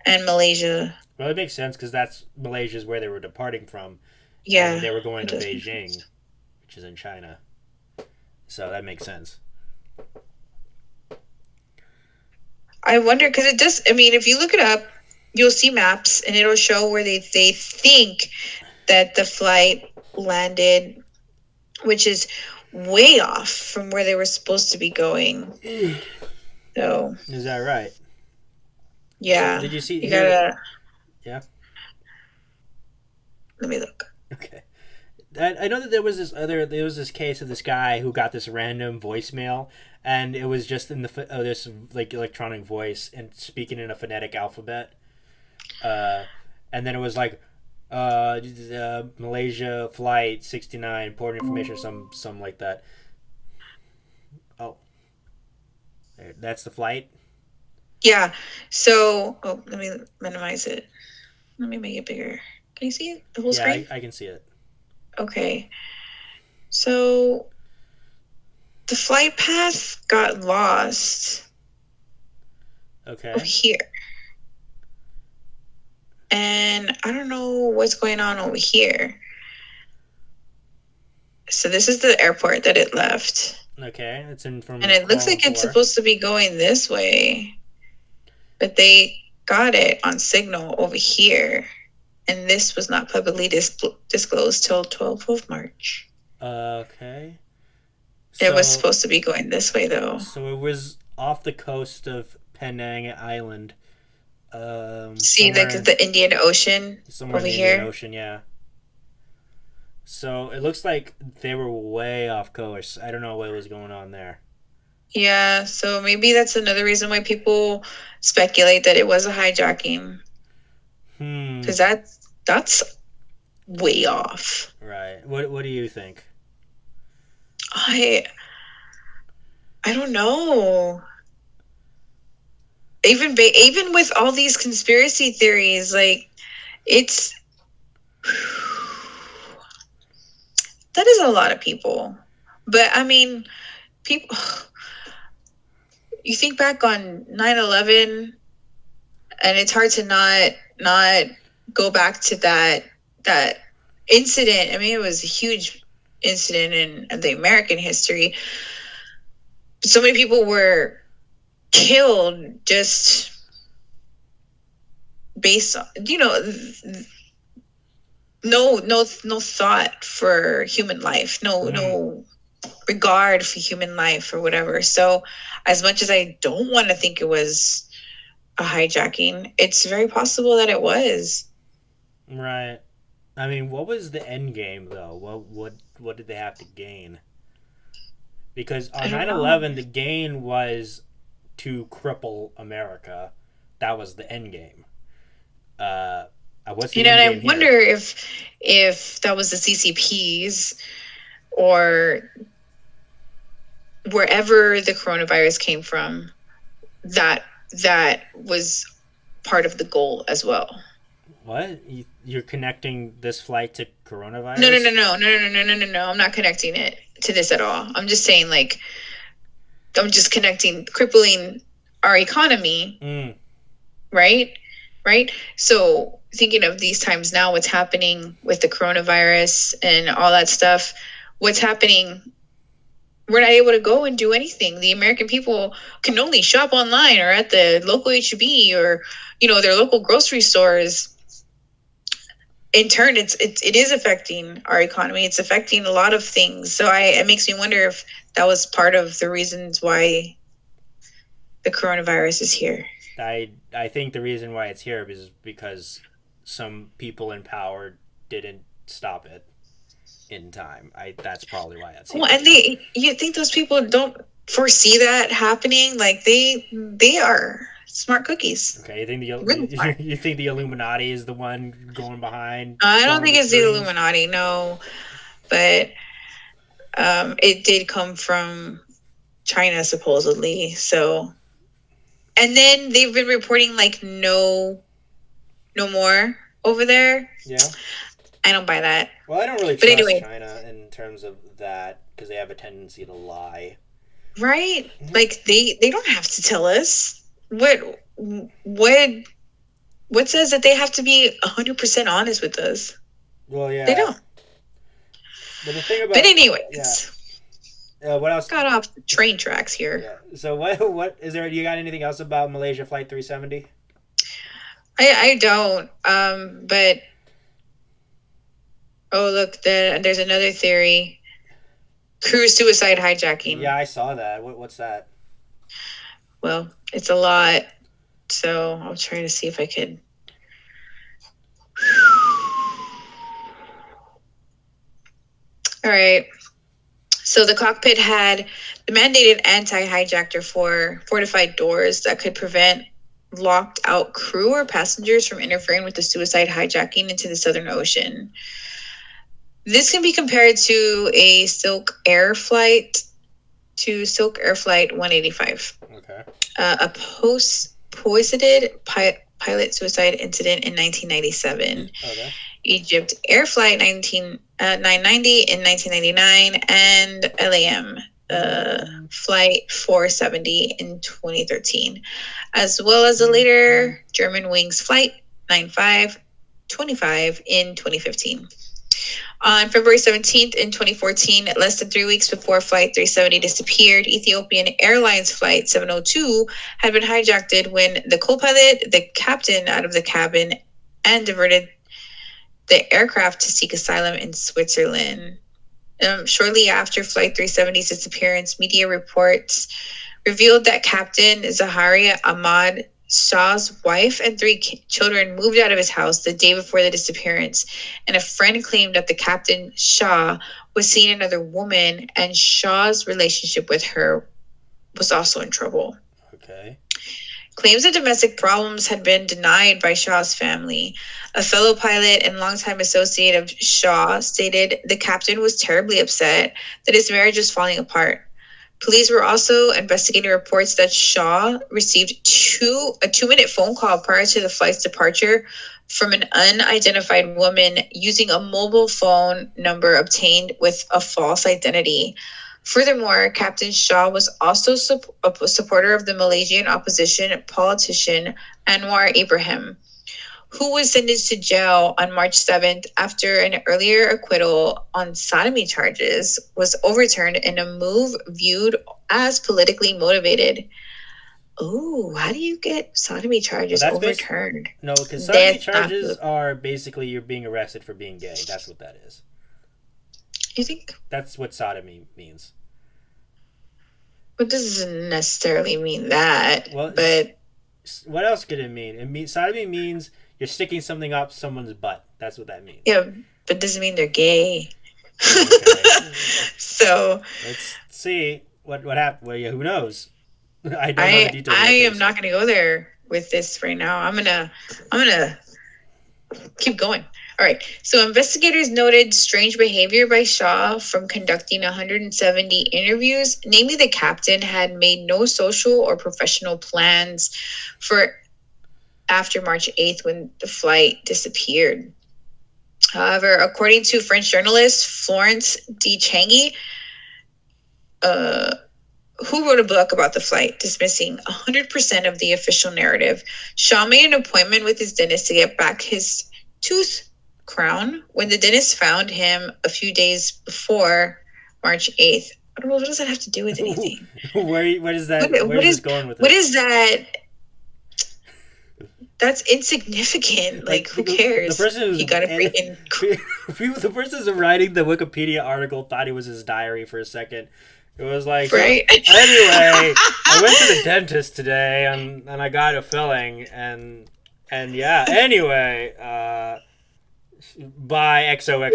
and Malaysia. Well, it makes sense because Malaysia is where they were departing from. Yeah. And they were going to Beijing, which is in China. So that makes sense. I wonder, because it does, I mean, if you look it up, you'll see maps and it'll show where they think that the flight landed, which is way off from where they were supposed to be going. So. Is that right? Yeah. So did you see? You gotta. Yeah. Let me look. Okay. I know that there was this case of this guy who got this random voicemail, and it was just in this like electronic voice and speaking in a phonetic alphabet, and then it was like, Malaysia flight 69 port information, some like that. Oh, that's the flight. Yeah. So, let me minimize it. Let me make it bigger. Can you see it? The whole screen? Yeah, I can see it. Okay. So the flight path got lost. Okay. Over here. And I don't know what's going on over here. So this is the airport that it left. Okay, it's in from. And it looks like it's supposed to be going this way. But they got it on signal over here. And this was not publicly disclosed till 12th of March. Okay. It was supposed to be going this way, though. So it was off the coast of Penang Island. See, like the Indian Ocean somewhere over in the here? Indian Ocean, yeah. So it looks like they were way off course. I don't know what was going on there. Yeah, so maybe that's another reason why people speculate that it was a hijacking. Because that's way off. Right. What do you think? I don't know. Even with all these conspiracy theories, like it's that is a lot of people. But I mean, people. You think back on 9/11, and it's hard to not go back to that incident. I mean, it was a huge incident in the American history. So many people were killed just based on, no thought for human life, no regard for human life or whatever. So as much as I don't want to think it was a hijacking, it's very possible that it was. Right. I mean, what was the end game though? What did they have to gain? Because on 9/11 the gain was to cripple America. That was the end game. What's the end game I wonder here? if that was the CCPs or wherever the coronavirus came from, that was part of the goal as well. What? You're connecting this flight to coronavirus? No. I'm not connecting it to this at all. I'm just saying, like, I'm just crippling our economy. Right? So thinking of these times now, what's happening with the coronavirus and all that stuff, what's happening, we're not able to go and do anything. The American people can only shop online or at the local HEB or, their local grocery stores. In turn, it is affecting our economy. It's affecting a lot of things. So it makes me wonder if that was part of the reasons why the coronavirus is here. I think the reason why it's here is because some people in power didn't stop it in time. That's probably why it's here. Well, and you think those people don't foresee that happening? Like they are smart cookies. Okay, you think the Illuminati is the one going behind? I don't think it's the Illuminati, no. But it did come from China supposedly. So, and then they've been reporting like no more over there. Yeah. I don't buy that. Well, I don't really trust China in terms of that because they have a tendency to lie. Right? Like they don't have to tell us. What says that they have to be 100% honest with us? Well, yeah. They don't. But the thing about. But anyways. Yeah. What else? Got off the train tracks here. Yeah. So what is there? You got anything else about Malaysia Flight 370? I don't. But look, there's another theory. Crew suicide hijacking. Yeah, I saw that. What's that? Well, it's a lot. So I'll try to see if I could. All right. So the cockpit had the mandated anti-hijacker for fortified doors that could prevent locked out crew or passengers from interfering with the suicide hijacking into the Southern Ocean. This can be compared to a Silk Air Flight 185. Okay. A posited pilot suicide incident in 1997. Okay. Egypt Air Flight 990 in 1999, and LAM Flight 470 in 2013, as well as the later German Wings Flight 9525 in 2015. On February 17th in 2014, less than 3 weeks before Flight 370 disappeared, Ethiopian Airlines Flight 702 had been hijacked when the co-pilot, the captain out of the cabin, and diverted the aircraft to seek asylum in Switzerland. Shortly after Flight 370's disappearance, media reports revealed that Captain Zaharia Ahmad Shah's wife and 3 children moved out of his house the day before the disappearance, and a friend claimed that the Captain Shah was seeing another woman, and Shah's relationship with her was also in trouble. Okay. Claims of domestic problems had been denied by Shah's family. A fellow pilot and longtime associate of Shah stated the captain was terribly upset that his marriage was falling apart. Police were also investigating reports that Shah received a 2-minute phone call prior to the flight's departure from an unidentified woman using a mobile phone number obtained with a false identity. Furthermore, Captain Shah was also a supporter of the Malaysian opposition politician Anwar Ibrahim, who was sentenced to jail on March 7th after an earlier acquittal on sodomy charges was overturned in a move viewed as politically motivated. Oh, how do you get sodomy charges overturned? No, because sodomy charges are basically you're being arrested for being gay. That's what that is. You think? That's what sodomy means. It doesn't necessarily mean that. Well, but what else could it mean? Sodomy means you're sticking something up someone's butt. That's what that means. Yeah, but it doesn't mean they're gay. Okay. So let's see what happened. Well, yeah, who knows? I don't know the details. I am not going to go there with this right now. I'm gonna keep going. All right. So investigators noted strange behavior by Shah from conducting 170 interviews. Namely, the captain had made no social or professional plans for after March 8th when the flight disappeared. However, according to French journalist Florence de Changy, who wrote a book about the flight, dismissing 100% of the official narrative, Shah made an appointment with his dentist to get back his tooth crown when the dentist found him a few days before March 8th. I don't know, what does that have to do with anything? Where is that? Where is going with this? What is that? That's insignificant. Like who cares? The person who's he got a freaking. The person who's writing the Wikipedia article thought it was his diary for a second. It was like, right? Anyway, I went to the dentist today and I got a filling and yeah. Anyway, bye XOXO.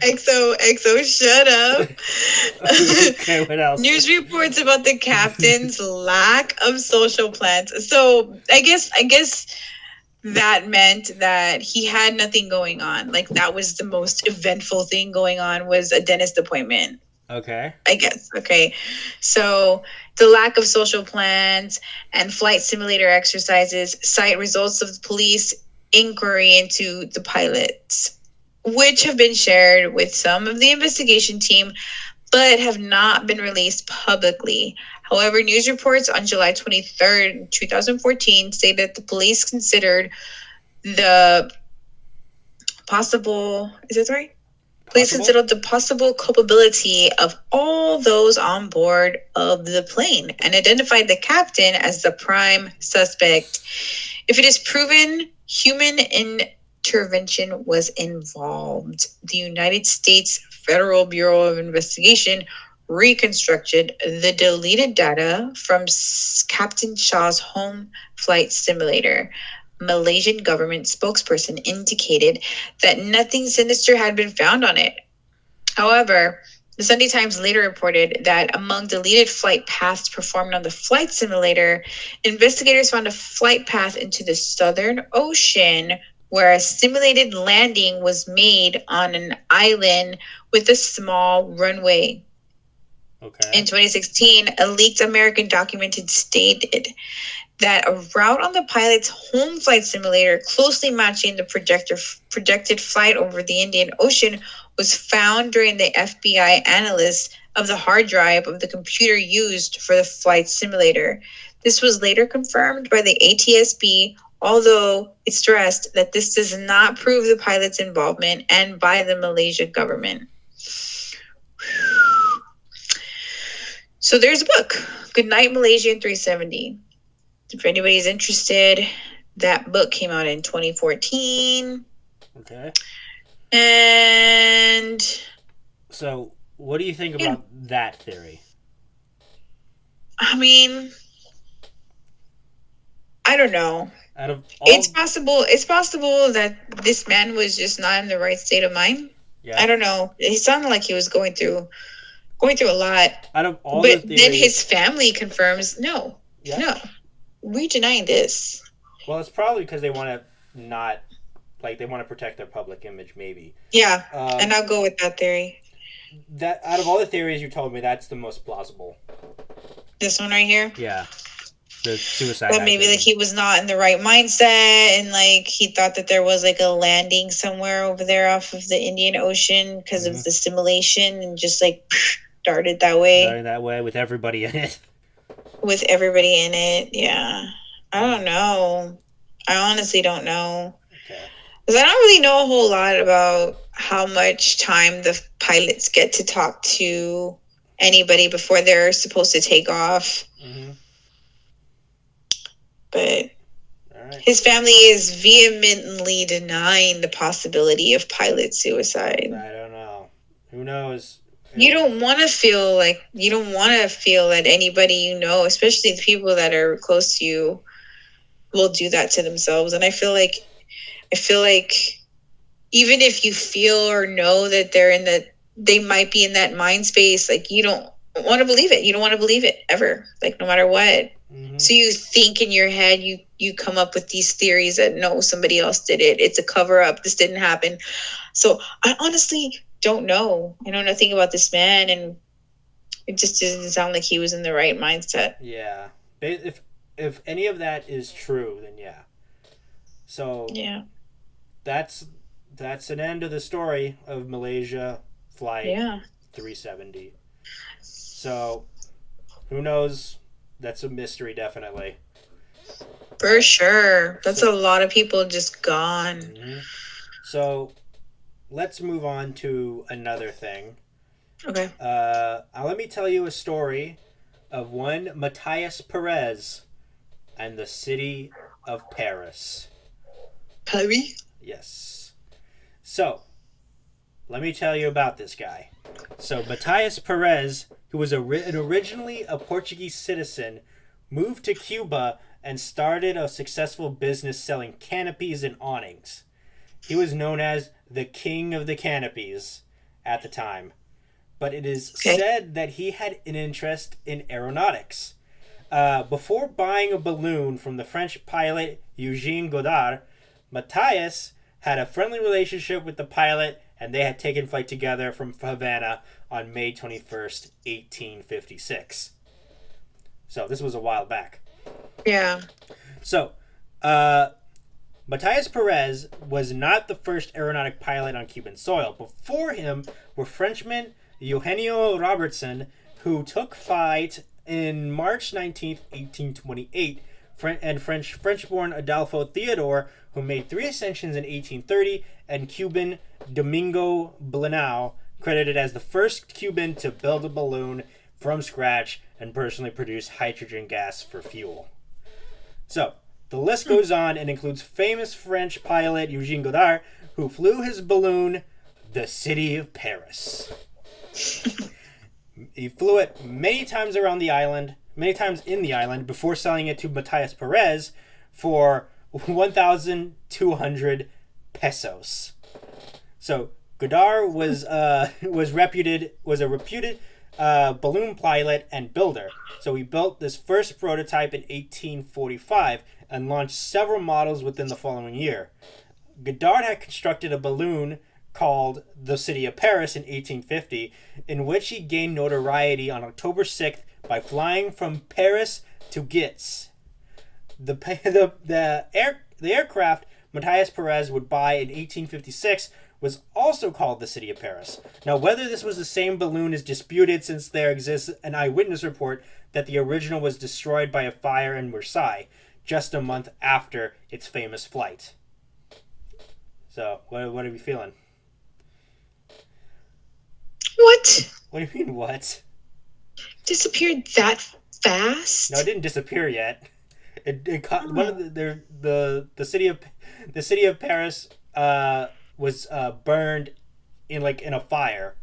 XOXO, shut up. Okay, what else? News reports about the captain's lack of social plans. So I guess that meant that he had nothing going on. Like that was the most eventful thing going on was a dentist appointment. Okay. I guess. Okay. So the lack of social plans and flight simulator exercises cite results of the police inquiry into the pilots, which have been shared with some of the investigation team, but have not been released publicly. However, news reports on July 23rd, 2014 say that the police considered the possible, is it right? Police considered the possible culpability of all those on board of the plane and identified the captain as the prime suspect. If it is proven human intervention was involved, the United States Federal Bureau of Investigation reconstructed the deleted data from Captain Shah's home flight simulator. Malaysian government spokesperson indicated that nothing sinister had been found on it. However, the Sunday Times later reported that among deleted flight paths performed on the flight simulator, investigators found a flight path into the Southern Ocean where a simulated landing was made on an island with a small runway. Okay. In 2016, a leaked American document stated that a route on the pilot's home flight simulator closely matching the projected flight over the Indian Ocean was found during the FBI analysis of the hard drive of the computer used for the flight simulator. This was later confirmed by the ATSB although it's stressed that this does not prove the pilot's involvement and by the Malaysia government. So there's a book, Goodnight Malaysia in 370. If anybody's interested, that book came out in 2014. Okay. And So, what do you think about that theory? I mean, I don't know. Out of all, It's possible that this man was just not in the right state of mind. yeah. I don't know. It sounded like he was going through a lot. Out of all But the theories, then his family confirms, no, we denying this. well, it's probably because they want to not, like, they want to protect their public image, maybe. Yeah, and I'll go with that theory. That out of all the theories you told me, that's the most plausible. This one right here. Yeah, the suicide. But maybe like he was not in the right mindset, and like he thought that there was like a landing somewhere over there off of the Indian Ocean because of the simulation, and just like started that way. Started that way with everybody in it. With everybody in it, yeah. I don't know. I honestly don't know. Okay. Because I don't really know a whole lot about how much time the pilots get to talk to anybody before they're supposed to take off. Mm-hmm. But all right. His family is vehemently denying the possibility of pilot suicide. I don't know. Who knows? You don't want to feel that anybody you know, especially the people that are close to you, will do that to themselves. And I feel like even if you feel or know that they might be in that mind space, like you don't want to believe it. You don't want to believe it ever, like no matter what. Mm-hmm. So you think in your head, you come up with these theories that no, somebody else did it. It's a cover up. This didn't happen. So I honestly don't know. I know nothing about this man, and it just doesn't sound like he was in the right mindset. Yeah. If any of that is true, then yeah. So yeah, that's an end of the story of Malaysia Flight 370. So who knows? That's a mystery, definitely. For sure. That's a lot of people just gone. Mm-hmm. So let's move on to another thing. Okay. Let me tell you a story of one Matthias Perez and the city of Paris. Paris? Yes. So, let me tell you about this guy. So, Matthias Perez, who was originally a Portuguese citizen, moved to Cuba and started a successful business selling canopies and awnings. He was known as the King of the Canopies at the time. But it is said that he had an interest in aeronautics. Before buying a balloon from the French pilot Eugene Godard, Matthias had a friendly relationship with the pilot, and they had taken flight together from Havana on May 21st, 1856. So this was a while back. Yeah. So, Matthias Perez was not the first aeronautic pilot on Cuban soil. Before him were Frenchman Eugenio Robertson, who took flight in March 19th, 1828, and French-born Adolfo Theodore, who made 3 ascensions in 1830, and Cuban Domingo Blanao, credited as the first Cuban to build a balloon from scratch and personally produce hydrogen gas for fuel. So, the list goes on and includes famous French pilot Eugene Godard, who flew his balloon, the city of Paris. He flew it many times in the island, before selling it to Matthias Perez for 1,200 pesos. So Godard was a reputed balloon pilot and builder. So he built this first prototype in 1845 and launched several models within the following year. Godard had constructed a balloon called the City of Paris in 1850, in which he gained notoriety on October 6th by flying from Paris to Gitz. The aircraft Matthias Perez would buy in 1856 was also called the City of Paris. Now, whether this was the same balloon is disputed, since there exists an eyewitness report that the original was destroyed by a fire in Versailles. just a month after its famous flight. So, what are we feeling? What? What do you mean, what? Disappeared that fast? No, it didn't disappear yet. It caught one of the city of Paris was burned in a fire.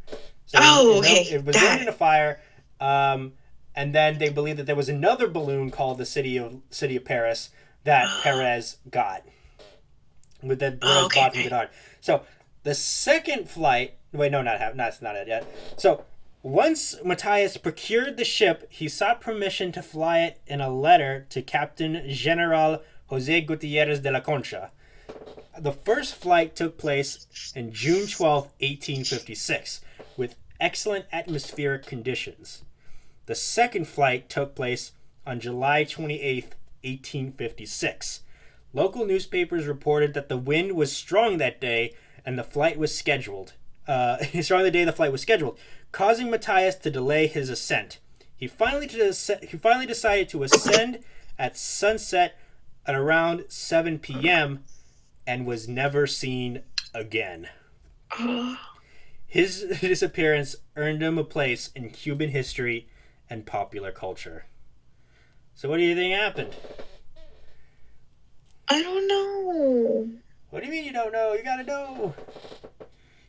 So Okay. it was burned in a fire, and then they believe that there was another balloon called the city of Paris that Perez got. With that Perez bought from Godard. So the second flight. Wait, no, that's not it yet. So once Matthias procured the ship, he sought permission to fly it in a letter to Captain General Jose Gutierrez de la Concha. The first flight took place in June 12th, 1856, with excellent atmospheric conditions. The second flight took place on July 28th, 1856. Local newspapers reported that the wind was strong that day and the flight was scheduled. Causing Matthias to delay his ascent. He finally decided to ascend at sunset at around 7 p.m. and was never seen again. His disappearance earned him a place in Cuban history and popular culture. So what do you think happened? I don't know. What do you mean you don't know? You gotta know.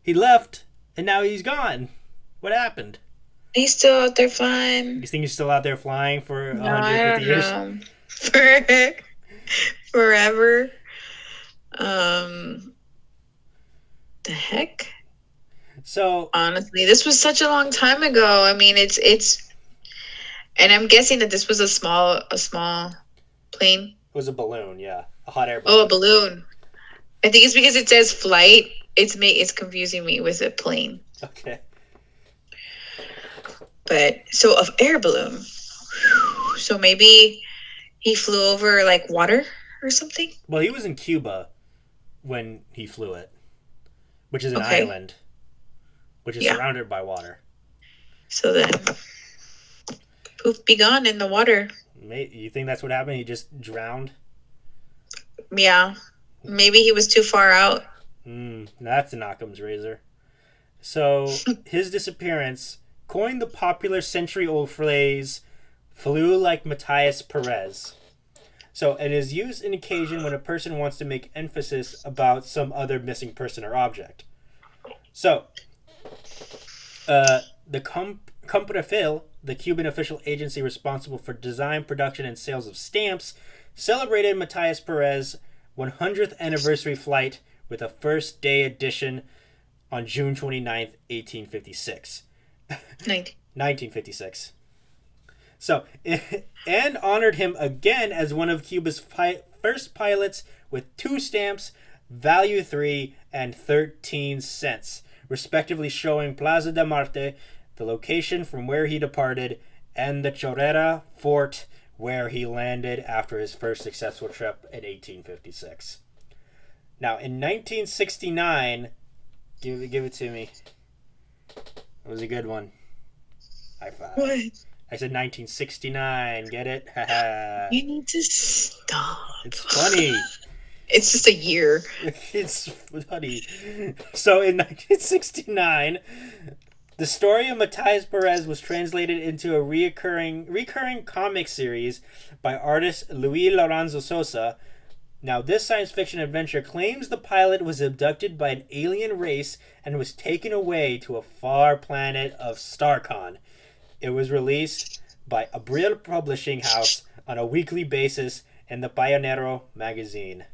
He left, and now he's gone. What happened? He's still out there flying. You think he's still out there flying for No, 150 years? Know. Forever. The heck? So honestly, this was such a long time ago. I mean, it's, and I'm guessing that this was a small plane. It was a balloon, yeah, a hot air balloon. Oh, a balloon. I think it's because it says flight. It's confusing me with a plane. Okay. But so of air balloon. So maybe he flew over water or something. Well, he was in Cuba when he flew it, which is an island, which is surrounded by water. So then, poof, be gone in the water. You think that's what happened? He just drowned? Yeah. Maybe he was too far out. That's an Occam's razor. So his disappearance coined the popular century-old phrase, flew like Matthias Perez. So it is used in occasion when a person wants to make emphasis about some other missing person or object. So, the Comprafil, the Cuban official agency responsible for design, production, and sales of stamps, celebrated Matthias Perez's 100th anniversary flight with a first day edition on June 29th, 1856. 1956. So, and honored him again as one of Cuba's first pilots with 2 stamps, value 3 and 13 cents, respectively showing Plaza de Marte, the location from where he departed, and the Chorrera Fort, where he landed after his first successful trip in 1856. Now, in 1969, give it to me. It was a good one. High five. What? I said 1969. Get it? You need to stop. It's funny. It's just a year. It's funny. So in 1969, the story of Matthias Perez was translated into a recurring comic series by artist Luis Lorenzo Sosa. Now, this science fiction adventure claims the pilot was abducted by an alien race and was taken away to a far planet of Starcon. It was released by Abril Publishing House on a weekly basis in the Pionero magazine,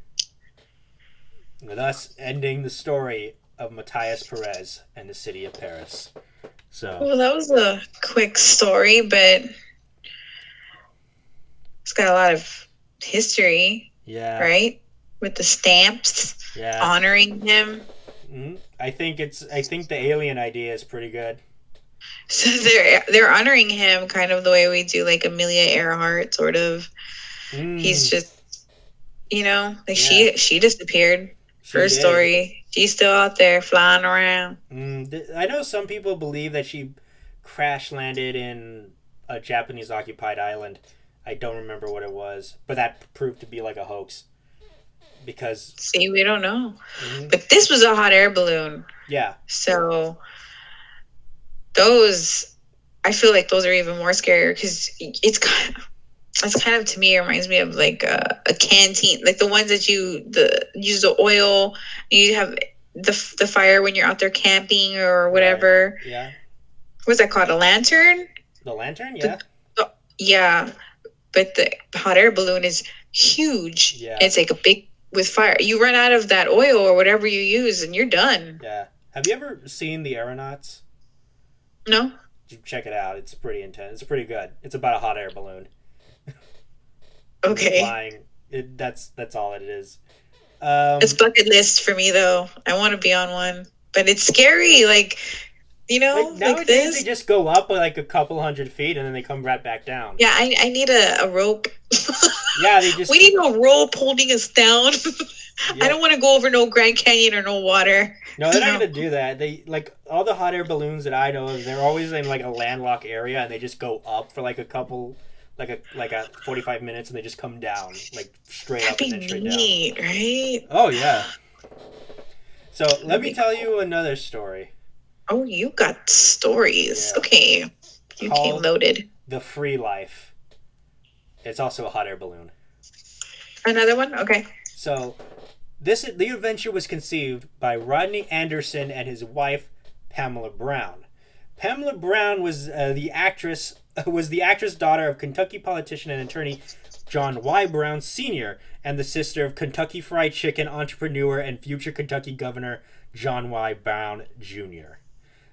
thus ending the story of Matthias Perez and the city of Paris. So, well, that was a quick story, but it's got a lot of history. Yeah. Right? With the stamps. Yeah. Honoring him. Mm-hmm. I think the alien idea is pretty good. So they're honoring him kind of the way we do Amelia Earhart, sort of. He's just, she disappeared. Her story. She's still out there flying around. I know some people believe that she crash landed in a Japanese occupied island I don't remember what it was, but that proved to be like a hoax. Because See, we don't know. But this was a hot air balloon. yeah, So those, I feel like those are even more scarier because it's kind of to me, it reminds me of like a canteen, like the ones that use the oil. You have the fire when you're out there camping or whatever. Right. Yeah. What's that called? A lantern? The lantern, yeah. Yeah, but the hot air balloon is huge. Yeah. It's like a big with fire. You run out of that oil or whatever you use, and you're done. Yeah. Have you ever seen The Aeronauts? No. Check it out. It's pretty intense. It's pretty good. It's about a hot air balloon. Okay. Flying. That's all it is. It's bucket list for me though. I want to be on one, but it's scary. Like, you know, like nowadays this. They just go up like a couple 100 feet and then they come right back down. Yeah, I need a rope. Yeah, they just. We need a rope holding us down. Yeah. I don't want to go over no Grand Canyon or no water. No, they're not gonna do that. They like all the hot air balloons that I know of. They're always in like a landlocked area and they just go up for like a couple. Like a 45 minutes and they just come down like straight up and then straight neat, down. Right? Oh yeah. So let me tell you another story. Oh, you got stories. Yeah. Okay. You came loaded. The Free Life. It's also a hot air balloon. Another one? Okay. So the adventure was conceived by Rodney Anderson and his wife Pamela Brown. Pamela Brown was the actress daughter of Kentucky politician and attorney John Y. Brown Sr. and the sister of Kentucky Fried Chicken entrepreneur and future Kentucky Governor John Y. Brown Jr.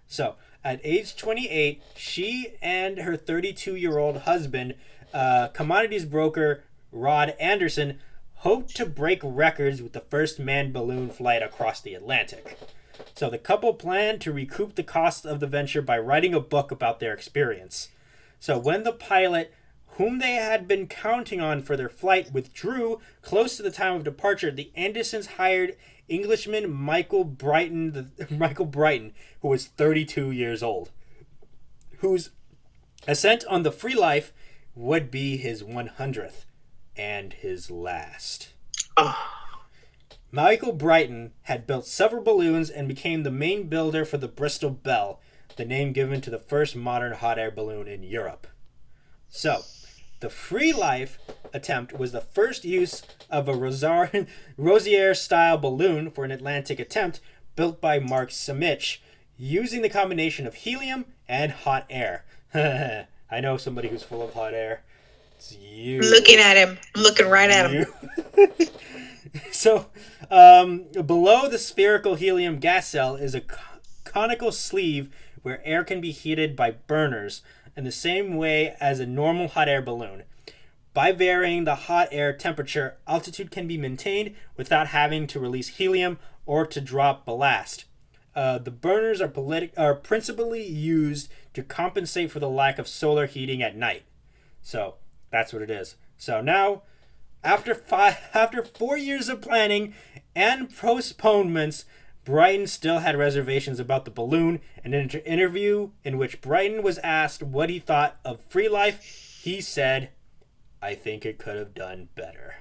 So, at age 28, she and her 32-year-old husband, commodities broker Rod Anderson, hoped to break records with the first manned balloon flight across the Atlantic. So the couple planned to recoup the cost of the venture by writing a book about their experience. So when the pilot, whom they had been counting on for their flight, withdrew close to the time of departure, the Andersons hired Englishman Michael Brighton, who was 32 years old, whose ascent on the Free Life would be his 100th and his last. Oh. Michael Brighton had built several balloons and became the main builder for the Bristol Belle, the name given to the first modern hot air balloon in Europe. So, the Free Life attempt was the first use of a Rosier-style balloon for an Atlantic attempt built by Mark Samich, using the combination of helium and hot air. I know somebody who's full of hot air. It's you. I'm looking at him. I'm looking right at him. So, below the spherical helium gas cell is a conical sleeve where air can be heated by burners in the same way as a normal hot air balloon. By varying the hot air temperature, altitude can be maintained without having to release helium or to drop ballast. The burners are principally used to compensate for the lack of solar heating at night. So, that's what it is. So now, after 4 years of planning and postponements, Brighton still had reservations about the balloon. In an interview in which Brighton was asked what he thought of Free Life, he said, "I think it could have done better."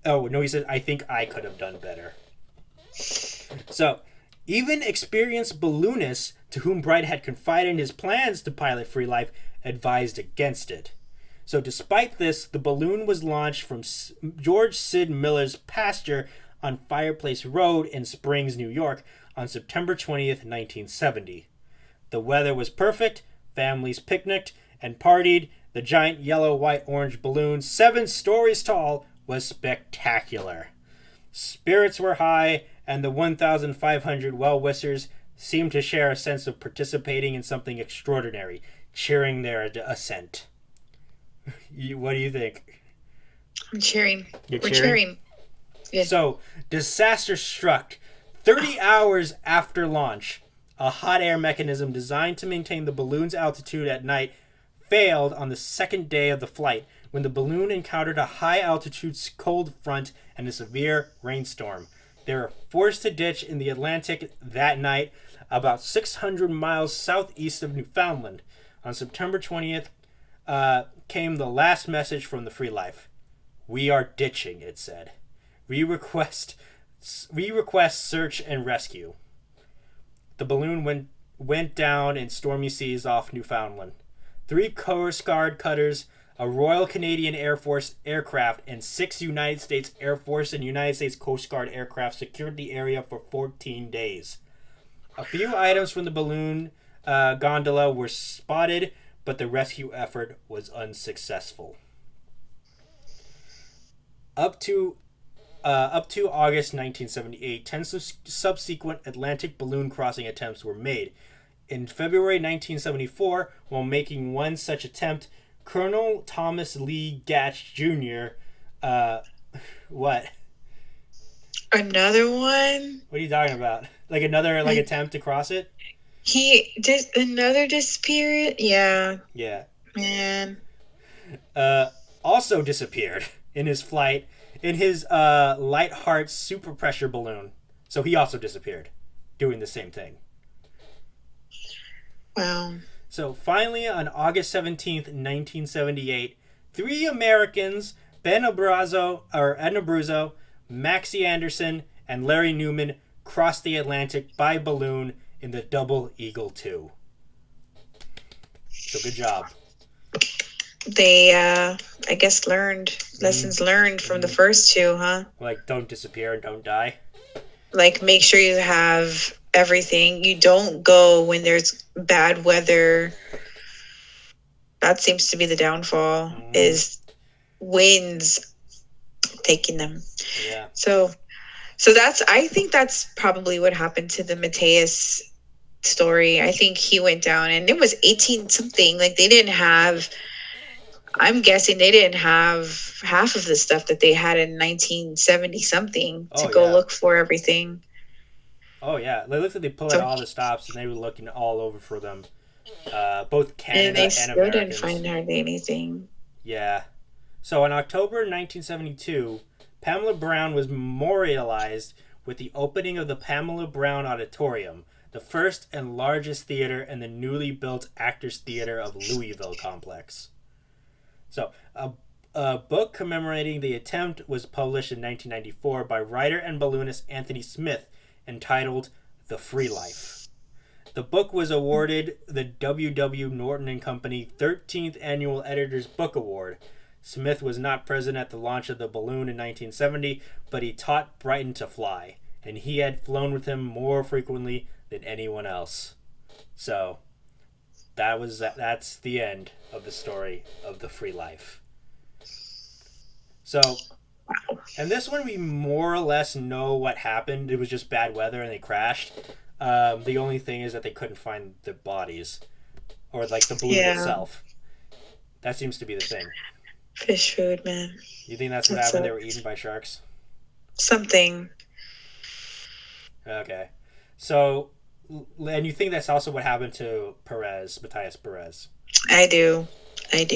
Oh, no, he said, "I think I could have done better." So, even experienced balloonists to whom Bright had confided in his plans to pilot Free Life advised against it. So despite this, the balloon was launched from George Sid Miller's pasture on Fireplace Road in Springs, New York on September 20th, 1970. The weather was perfect, families picnicked and partied. The giant yellow, white, orange balloon, 7 stories tall, was spectacular. Spirits were high, and the 1,500 well-wishers seemed to share a sense of participating in something extraordinary, cheering their ascent. What do you think? I'm cheering. We're cheering. Yeah. So, disaster struck. 30 hours after launch, a hot air mechanism designed to maintain the balloon's altitude at night failed on the second day of the flight when the balloon encountered a high-altitude cold front and a severe rainstorm. They were forced to ditch in the Atlantic that night, about 600 miles southeast of Newfoundland. On September 20th, came the last message from the Free Life. "We are ditching," it said. We request search and rescue." The balloon went down in stormy seas off Newfoundland. 3 Coast Guard cutters, a Royal Canadian Air Force aircraft, and 6 United States Air Force and United States Coast Guard aircraft secured the area for 14 days. A few items from the balloon gondola were spotted, but the rescue effort was unsuccessful. Up to August 1978, 10 subsequent Atlantic balloon crossing attempts were made. In February 1974, while making one such attempt, Colonel Thomas Lee Gatch Jr. What? Another one? What are you talking about? Like another attempt to cross it? He did another disappear? Yeah. Yeah. Man. Also disappeared in his flight in his Light Heart super pressure balloon. So he also disappeared, doing the same thing. Wow. So finally, on August 17th, 1978, 3 Americans, Ben Abruzzo, Maxie Anderson, and Larry Newman, crossed the Atlantic by balloon in the Double Eagle II. So good job. They, I guess, learned lessons learned from the first 2, huh? Like, don't disappear and don't die. Like, make sure you have everything. You don't go when there's bad weather. That seems to be the downfall, is winds taking them. Yeah. So I think that's probably what happened to the Mateus story. I think he went down and it was 18 something. Like, I'm guessing they didn't have half of the stuff that they had in 1970 something to go look for everything. Oh, yeah. They looked like they pulled out all the stops and they were looking all over for them. Both Canada and Americans. And they still didn't find hardly anything. Yeah. So in October 1972, Pamela Brown was memorialized with the opening of the Pamela Brown Auditorium, the first and largest theater in the newly built Actors Theater of Louisville complex. So, a book commemorating the attempt was published in 1994 by writer and balloonist Anthony Smith, entitled The Free Life. The book was awarded the W.W. Norton and Company 13th Annual Editor's Book Award. Smith was not present at the launch of the balloon in 1970, but he taught Brighton to fly, and he had flown with him more frequently than anyone else. So, that's the end of the story of the Free Life. So, and this one we more or less know what happened. It was just bad weather and they crashed. The only thing is that they couldn't find the bodies or like the balloon itself. That seems to be the thing. Fish food, man. You think that's what happened? They were eaten by sharks? Something. Okay. So, and you think that's also what happened to Matthias Perez? I do. And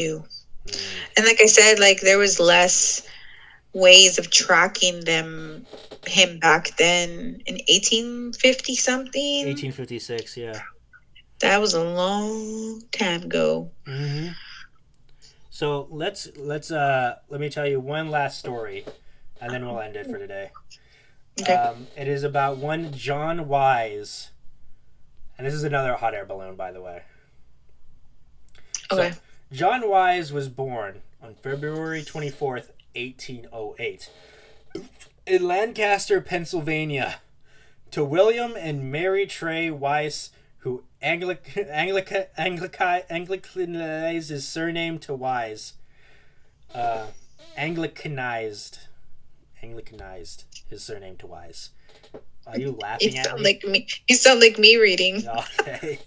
like I said, like there was less ways of tracking him back then in 1850 something. 1856, yeah. That was a long time ago. Mm-hmm. So let me tell you one last story, and then we'll end it for today. Okay. It is about one John Wise, and this is another hot air balloon, by the way. Okay. So, John Wise was born on February 24th, 1808, in Lancaster, Pennsylvania, to William and Mary Trey Wise, who Anglicanized his surname to Wise. Anglicanized his surname to Wise. Are you laughing at me? You sound like me reading. Okay.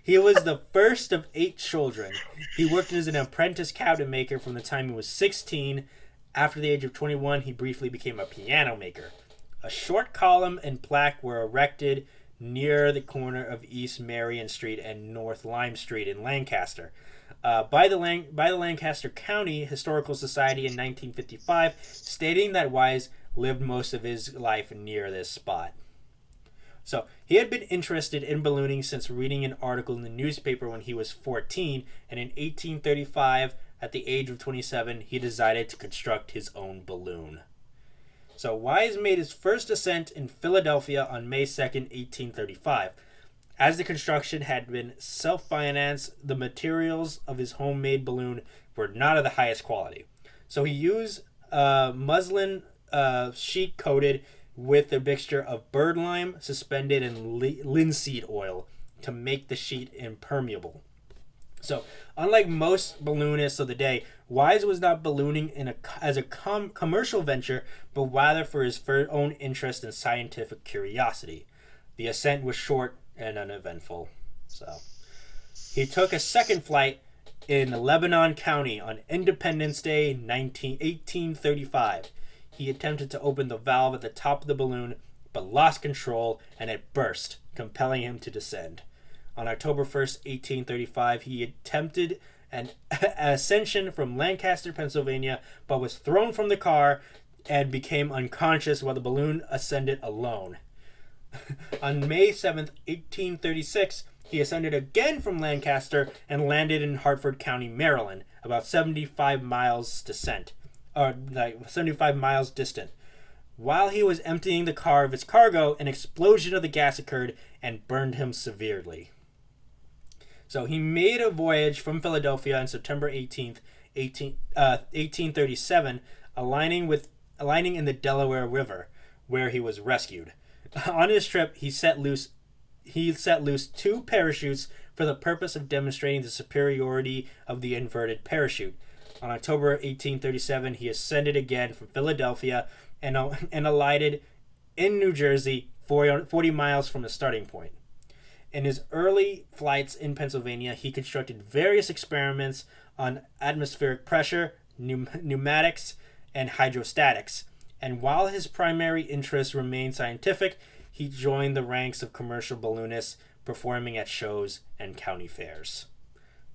He was the first of 8 children. He worked as an apprentice cabinet maker from the time he was 16. After the age of 21, he briefly became a piano maker. A short column and plaque were erected near the corner of East Marion Street and North Lime Street in Lancaster. By the Lancaster County Historical Society in 1955, stating that Wise lived most of his life near this spot. So he had been interested in ballooning since reading an article in the newspaper when he was 14, and in 1835, at the age of 27, he decided to construct his own balloon. So Wise made his first ascent in Philadelphia on May 2nd, 1835. As the construction had been self-financed, the materials of his homemade balloon were not of the highest quality. So he used muslin sheet coated with a mixture of birdlime suspended in linseed oil to make the sheet impermeable. So, unlike most balloonists of the day, Wise was not ballooning as a commercial venture, but rather for his own interest and scientific curiosity. The ascent was short and uneventful. So, he took a second flight in Lebanon County on Independence Day 1835. He attempted to open the valve at the top of the balloon, but lost control and it burst, compelling him to descend. On October 1st, 1835, he attempted an ascension from Lancaster, Pennsylvania, but was thrown from the car and became unconscious while the balloon ascended alone. On May 7th, 1836, he ascended again from Lancaster and landed in Hartford County, Maryland, about 75 miles distant. While he was emptying the car of its cargo, an explosion of the gas occurred and burned him severely. So he made a voyage from Philadelphia on September 18th, 1837, aligning in the Delaware River, where he was rescued. On his trip, he set loose 2 parachutes for the purpose of demonstrating the superiority of the inverted parachute. On October 1837, he ascended again from Philadelphia and alighted in New Jersey, 40 miles from the starting point. In his early flights in Pennsylvania, he constructed various experiments on atmospheric pressure, pneumatics, and hydrostatics. And while his primary interests remained scientific, he joined the ranks of commercial balloonists performing at shows and county fairs.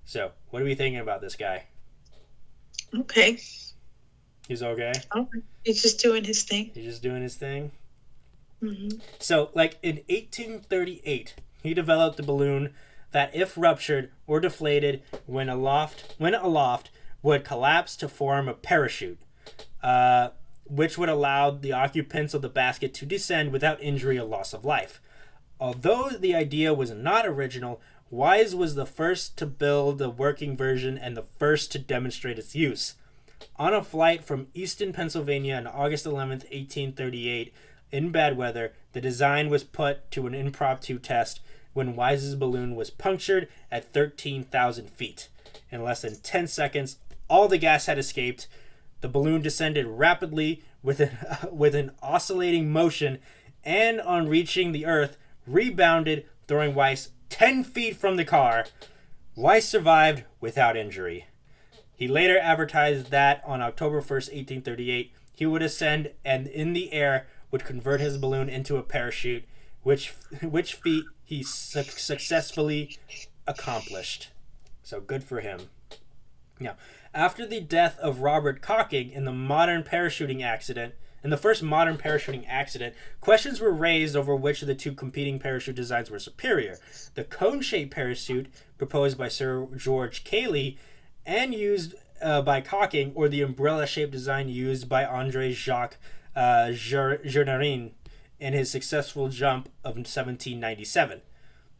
So, what are we thinking about this guy? Okay. He's okay? He's just doing his thing. Mm-hmm. So, in 1838, he developed a balloon that, if ruptured or deflated when aloft, would collapse to form a parachute, which would allow the occupants of the basket to descend without injury or loss of life. Although the idea was not original, Wise was the first to build a working version and the first to demonstrate its use. On a flight from Easton, Pennsylvania on August 11th, 1838, in bad weather, the design was put to an impromptu test when Wise's balloon was punctured at 13,000 feet. In less than 10 seconds, all the gas had escaped. The balloon descended rapidly with an oscillating motion, and on reaching the earth, rebounded, throwing Wise 10 feet from the car. Wise survived without injury. He later advertised that on October 1st, 1838, he would ascend and in the air would convert his balloon into a parachute, which feat he successfully accomplished. So good for him. Now, after the death of Robert Cocking in the first modern parachuting accident, questions were raised over which of the 2 competing parachute designs were superior: the cone-shaped parachute proposed by Sir George Cayley and used by Cocking, or the umbrella-shaped design used by André Jacques Gernarin in his successful jump of 1797.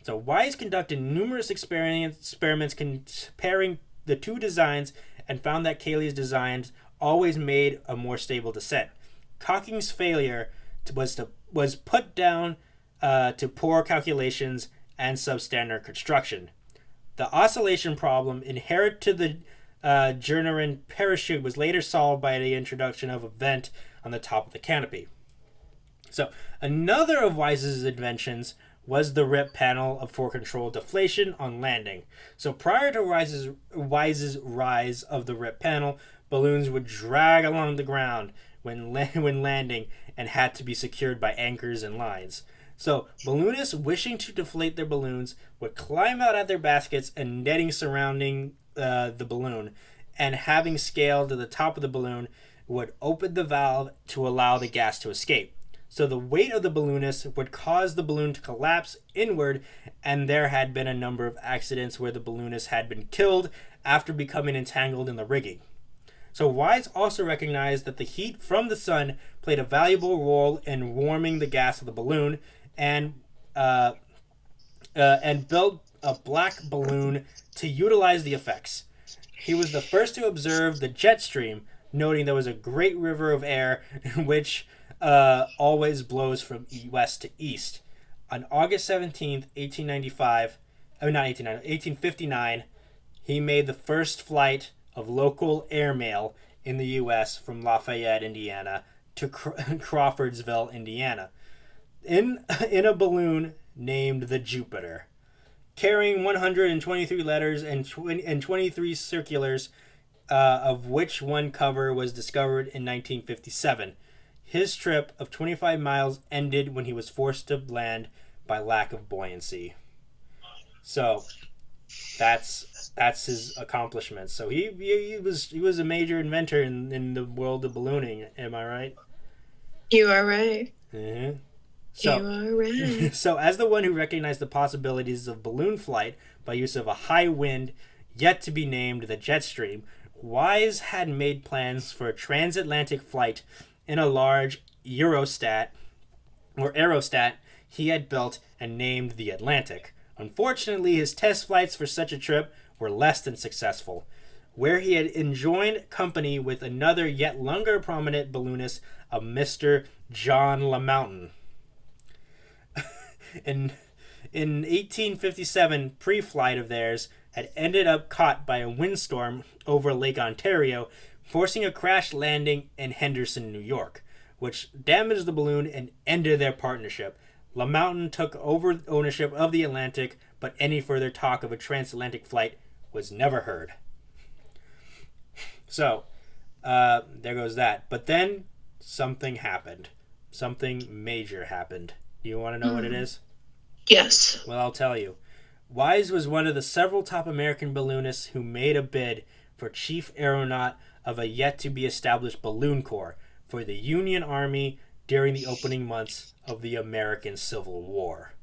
So Wise conducted numerous experiments comparing the 2 designs and found that Cayley's designs always made a more stable descent. Cocking's failure was put down to poor calculations and substandard construction. The oscillation problem inherent to the Gernarin parachute was later solved by the introduction of a vent on the top of the canopy. So, another of Wise's inventions was the rip panel for controlled deflation on landing. So, prior to Wise's rise of the rip panel, balloons would drag along the ground when landing and had to be secured by anchors and lines. So, balloonists wishing to deflate their balloons would climb out at their baskets and netting surrounding the balloon, and having scaled to the top of the balloon, would open the valve to allow the gas to escape. So the weight of the balloonist would cause the balloon to collapse inward, and there had been a number of accidents where the balloonist had been killed after becoming entangled in the rigging. So Wise also recognized that the heat from the sun played a valuable role in warming the gas of the balloon, and built a black balloon to utilize the effects. He was the first to observe the jet stream, noting there was a great river of air which always blows from west to east. On August 17th, 1859, he made the first flight of local airmail in the U.S. from Lafayette, Indiana, to Crawfordsville, Indiana, in a balloon named the Jupiter, carrying 123 letters and 23 circulars, of which one cover was discovered in 1957. His trip of 25 miles ended when he was forced to land by lack of buoyancy. So that's his accomplishments. So he was a major inventor in the world of ballooning. Am I right? You are right. Mm-hmm. So, you are right. So as the one who recognized the possibilities of balloon flight by use of a high wind yet to be named the jet stream, Wise had made plans for a transatlantic flight in a large aerostat he had built and named the Atlantic. Unfortunately, his test flights for such a trip were less than successful, where he had enjoined company with another yet longer prominent balloonist, a Mr. John LaMountain. In 1857, pre-flight of theirs had ended up caught by a windstorm over Lake Ontario, forcing a crash landing in Henderson, New York, which damaged the balloon and ended their partnership. LaMountain took over ownership of the Atlantic, but any further talk of a transatlantic flight was never heard. So, there goes that. But then, something happened. Something major happened. Do you want to know what it is? Yes. Well, I'll tell you. Wise was one of the several top American balloonists who made a bid for chief aeronaut of a yet-to-be-established balloon corps for the Union Army during the opening months of the American Civil War.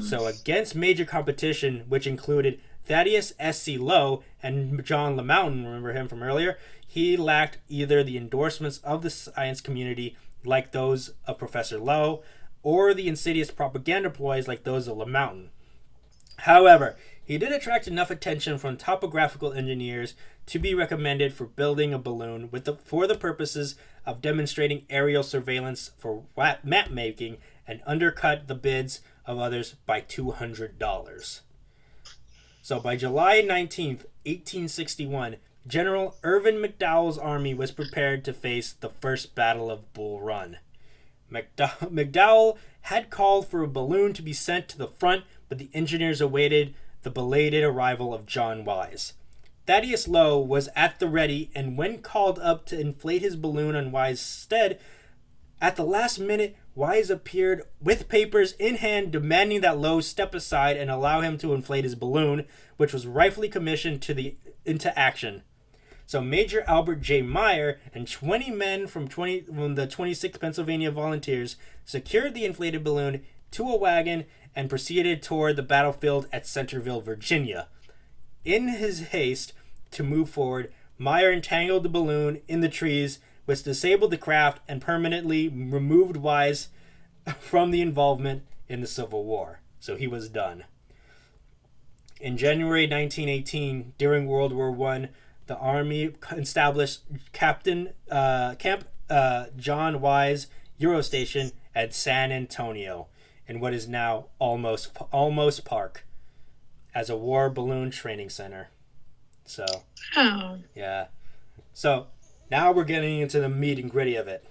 So against major competition, which included Thaddeus S.C. Lowe and John LaMountain, remember him from earlier, he lacked either the endorsements of the science community, like those of Professor Lowe, or the insidious propaganda ploys like those of LaMountain. However, he did attract enough attention from topographical engineers to be recommended for building a balloon for the purposes of demonstrating aerial surveillance for map making, and undercut the bids of others by $200. So by July 19th, 1861, General Irvin McDowell's army was prepared to face the first Battle of Bull Run. McDowell had called for a balloon to be sent to the front, but the engineers awaited the belated arrival of John Wise. Thaddeus Lowe was at the ready, and when called up to inflate his balloon on Wise's stead, at the last minute, Wise appeared with papers in hand demanding that Lowe step aside and allow him to inflate his balloon, which was rightfully commissioned into action. So Major Albert J. Meyer and 20 men from the 26th Pennsylvania Volunteers secured the inflated balloon to a wagon and proceeded toward the battlefield at Centerville, Virginia. In his haste to move forward, Meyer entangled the balloon in the trees, which disabled the craft and permanently removed Wise from the involvement in the Civil War. So he was done. In January 1918, during World War I, the Army established Camp John Wise Eurostation at San Antonio, in what is now Almost Park, as a war balloon training center. So, yeah. So, now we're getting into the meat and gritty of it.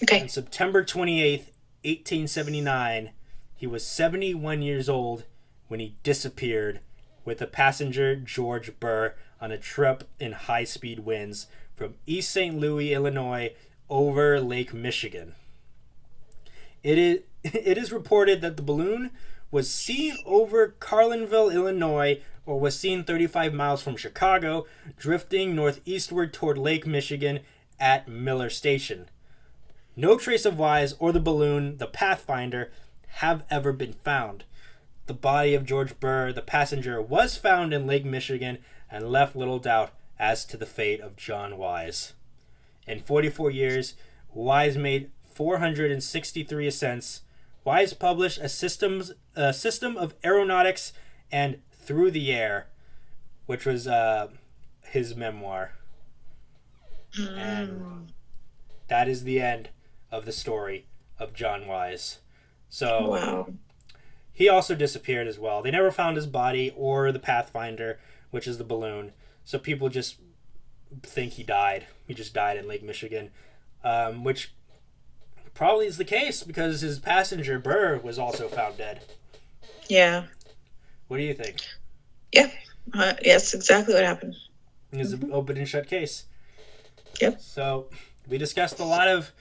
Okay. On September 28th, 1879, he was 71 years old when he disappeared with the passenger George Burr on a trip in high-speed winds from East St. Louis, Illinois, over Lake Michigan. It is reported that the balloon was seen over Carlinville, Illinois, or was seen 35 miles from Chicago, drifting northeastward toward Lake Michigan at Miller Station. No trace of Wise or the balloon, the Pathfinder, have ever been found. The body of George Burr, the passenger, was found in Lake Michigan and left little doubt as to the fate of John Wise. In 44 years, Wise made 463 ascents. Wise published a system of aeronautics and Through the Air, which was his memoir. And that is the end of the story of John Wise. So Wow. he also disappeared as well. They never found his body or the Pathfinder, which is the balloon. So people just think he died. He just died in Lake Michigan, which probably is the case because his passenger, Burr, was also found dead. Yeah. What do you think? Yeah. Yes, exactly what happened. It's an open and shut case. Yep. So we discussed a lot of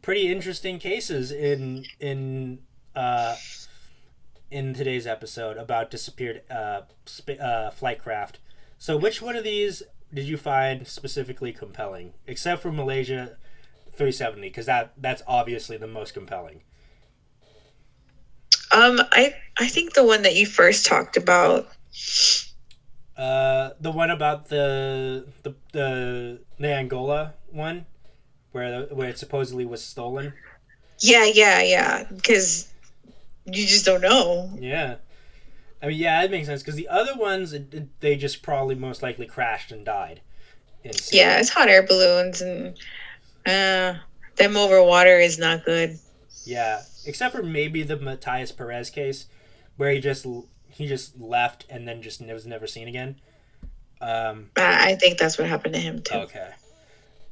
pretty interesting cases in today's episode about disappeared flight craft. So which one of these did you find specifically compelling, except for Malaysia 370, because that's obviously the most compelling? I think the one that you first talked about. The one about the Angola one, where it supposedly was stolen. Yeah. Because you just don't know. Yeah. I mean, yeah, that makes sense, because the other ones, they just probably most likely crashed and died. Yeah, it's hot air balloons, and them over water is not good. Yeah, except for maybe the Matthias Perez case, where he just left and then just was never seen again. I think that's what happened to him, too. Okay.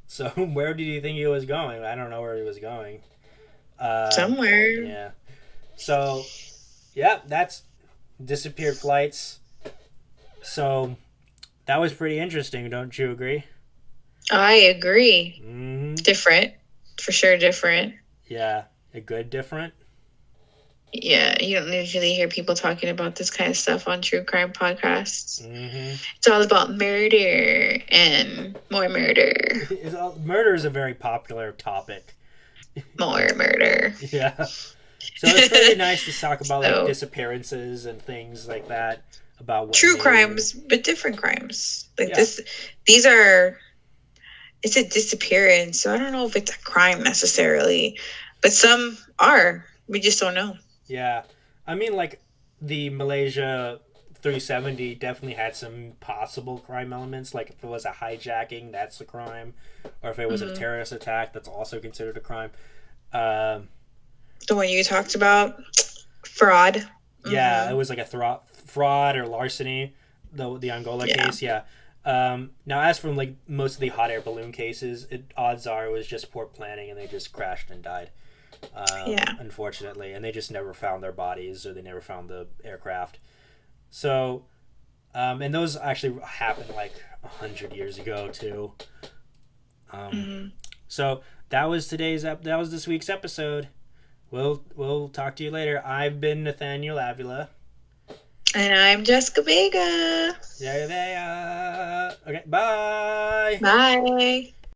So where did you think he was going? I don't know where he was going. Somewhere. Yeah. So, yeah, that's disappeared flights. So that was pretty interesting, don't you agree? I agree. Mm-hmm. Different. For sure different. Yeah. A good different? Yeah, you don't usually hear people talking about this kind of stuff on true crime podcasts. Mm-hmm. It's all about murder and more murder. Murder is a very popular topic. More murder. Yeah. So it's really nice to talk about like disappearances and things like that. About what true crimes, but different crimes. Like Yeah. it's a disappearance. So I don't know if it's a crime necessarily, but some are. We just don't know. Yeah. I mean, like, the Malaysia 370 definitely had some possible crime elements. Like, if it was a hijacking, that's a crime. Or if it was a terrorist attack, that's also considered a crime. The one you talked about, fraud. Yeah, it was like a fraud or larceny, the Angola case, yeah. Now, as for, like, most of the hot air balloon cases, odds are it was just poor planning and they just crashed and died. Unfortunately, and they just never found their bodies, or they never found the aircraft. So, and those actually happened like 100 years ago too. So that was this week's episode. We'll talk to you later. I've been Nathaniel Avila, and I'm Jessica Vega. Yeah. Okay, bye. Bye.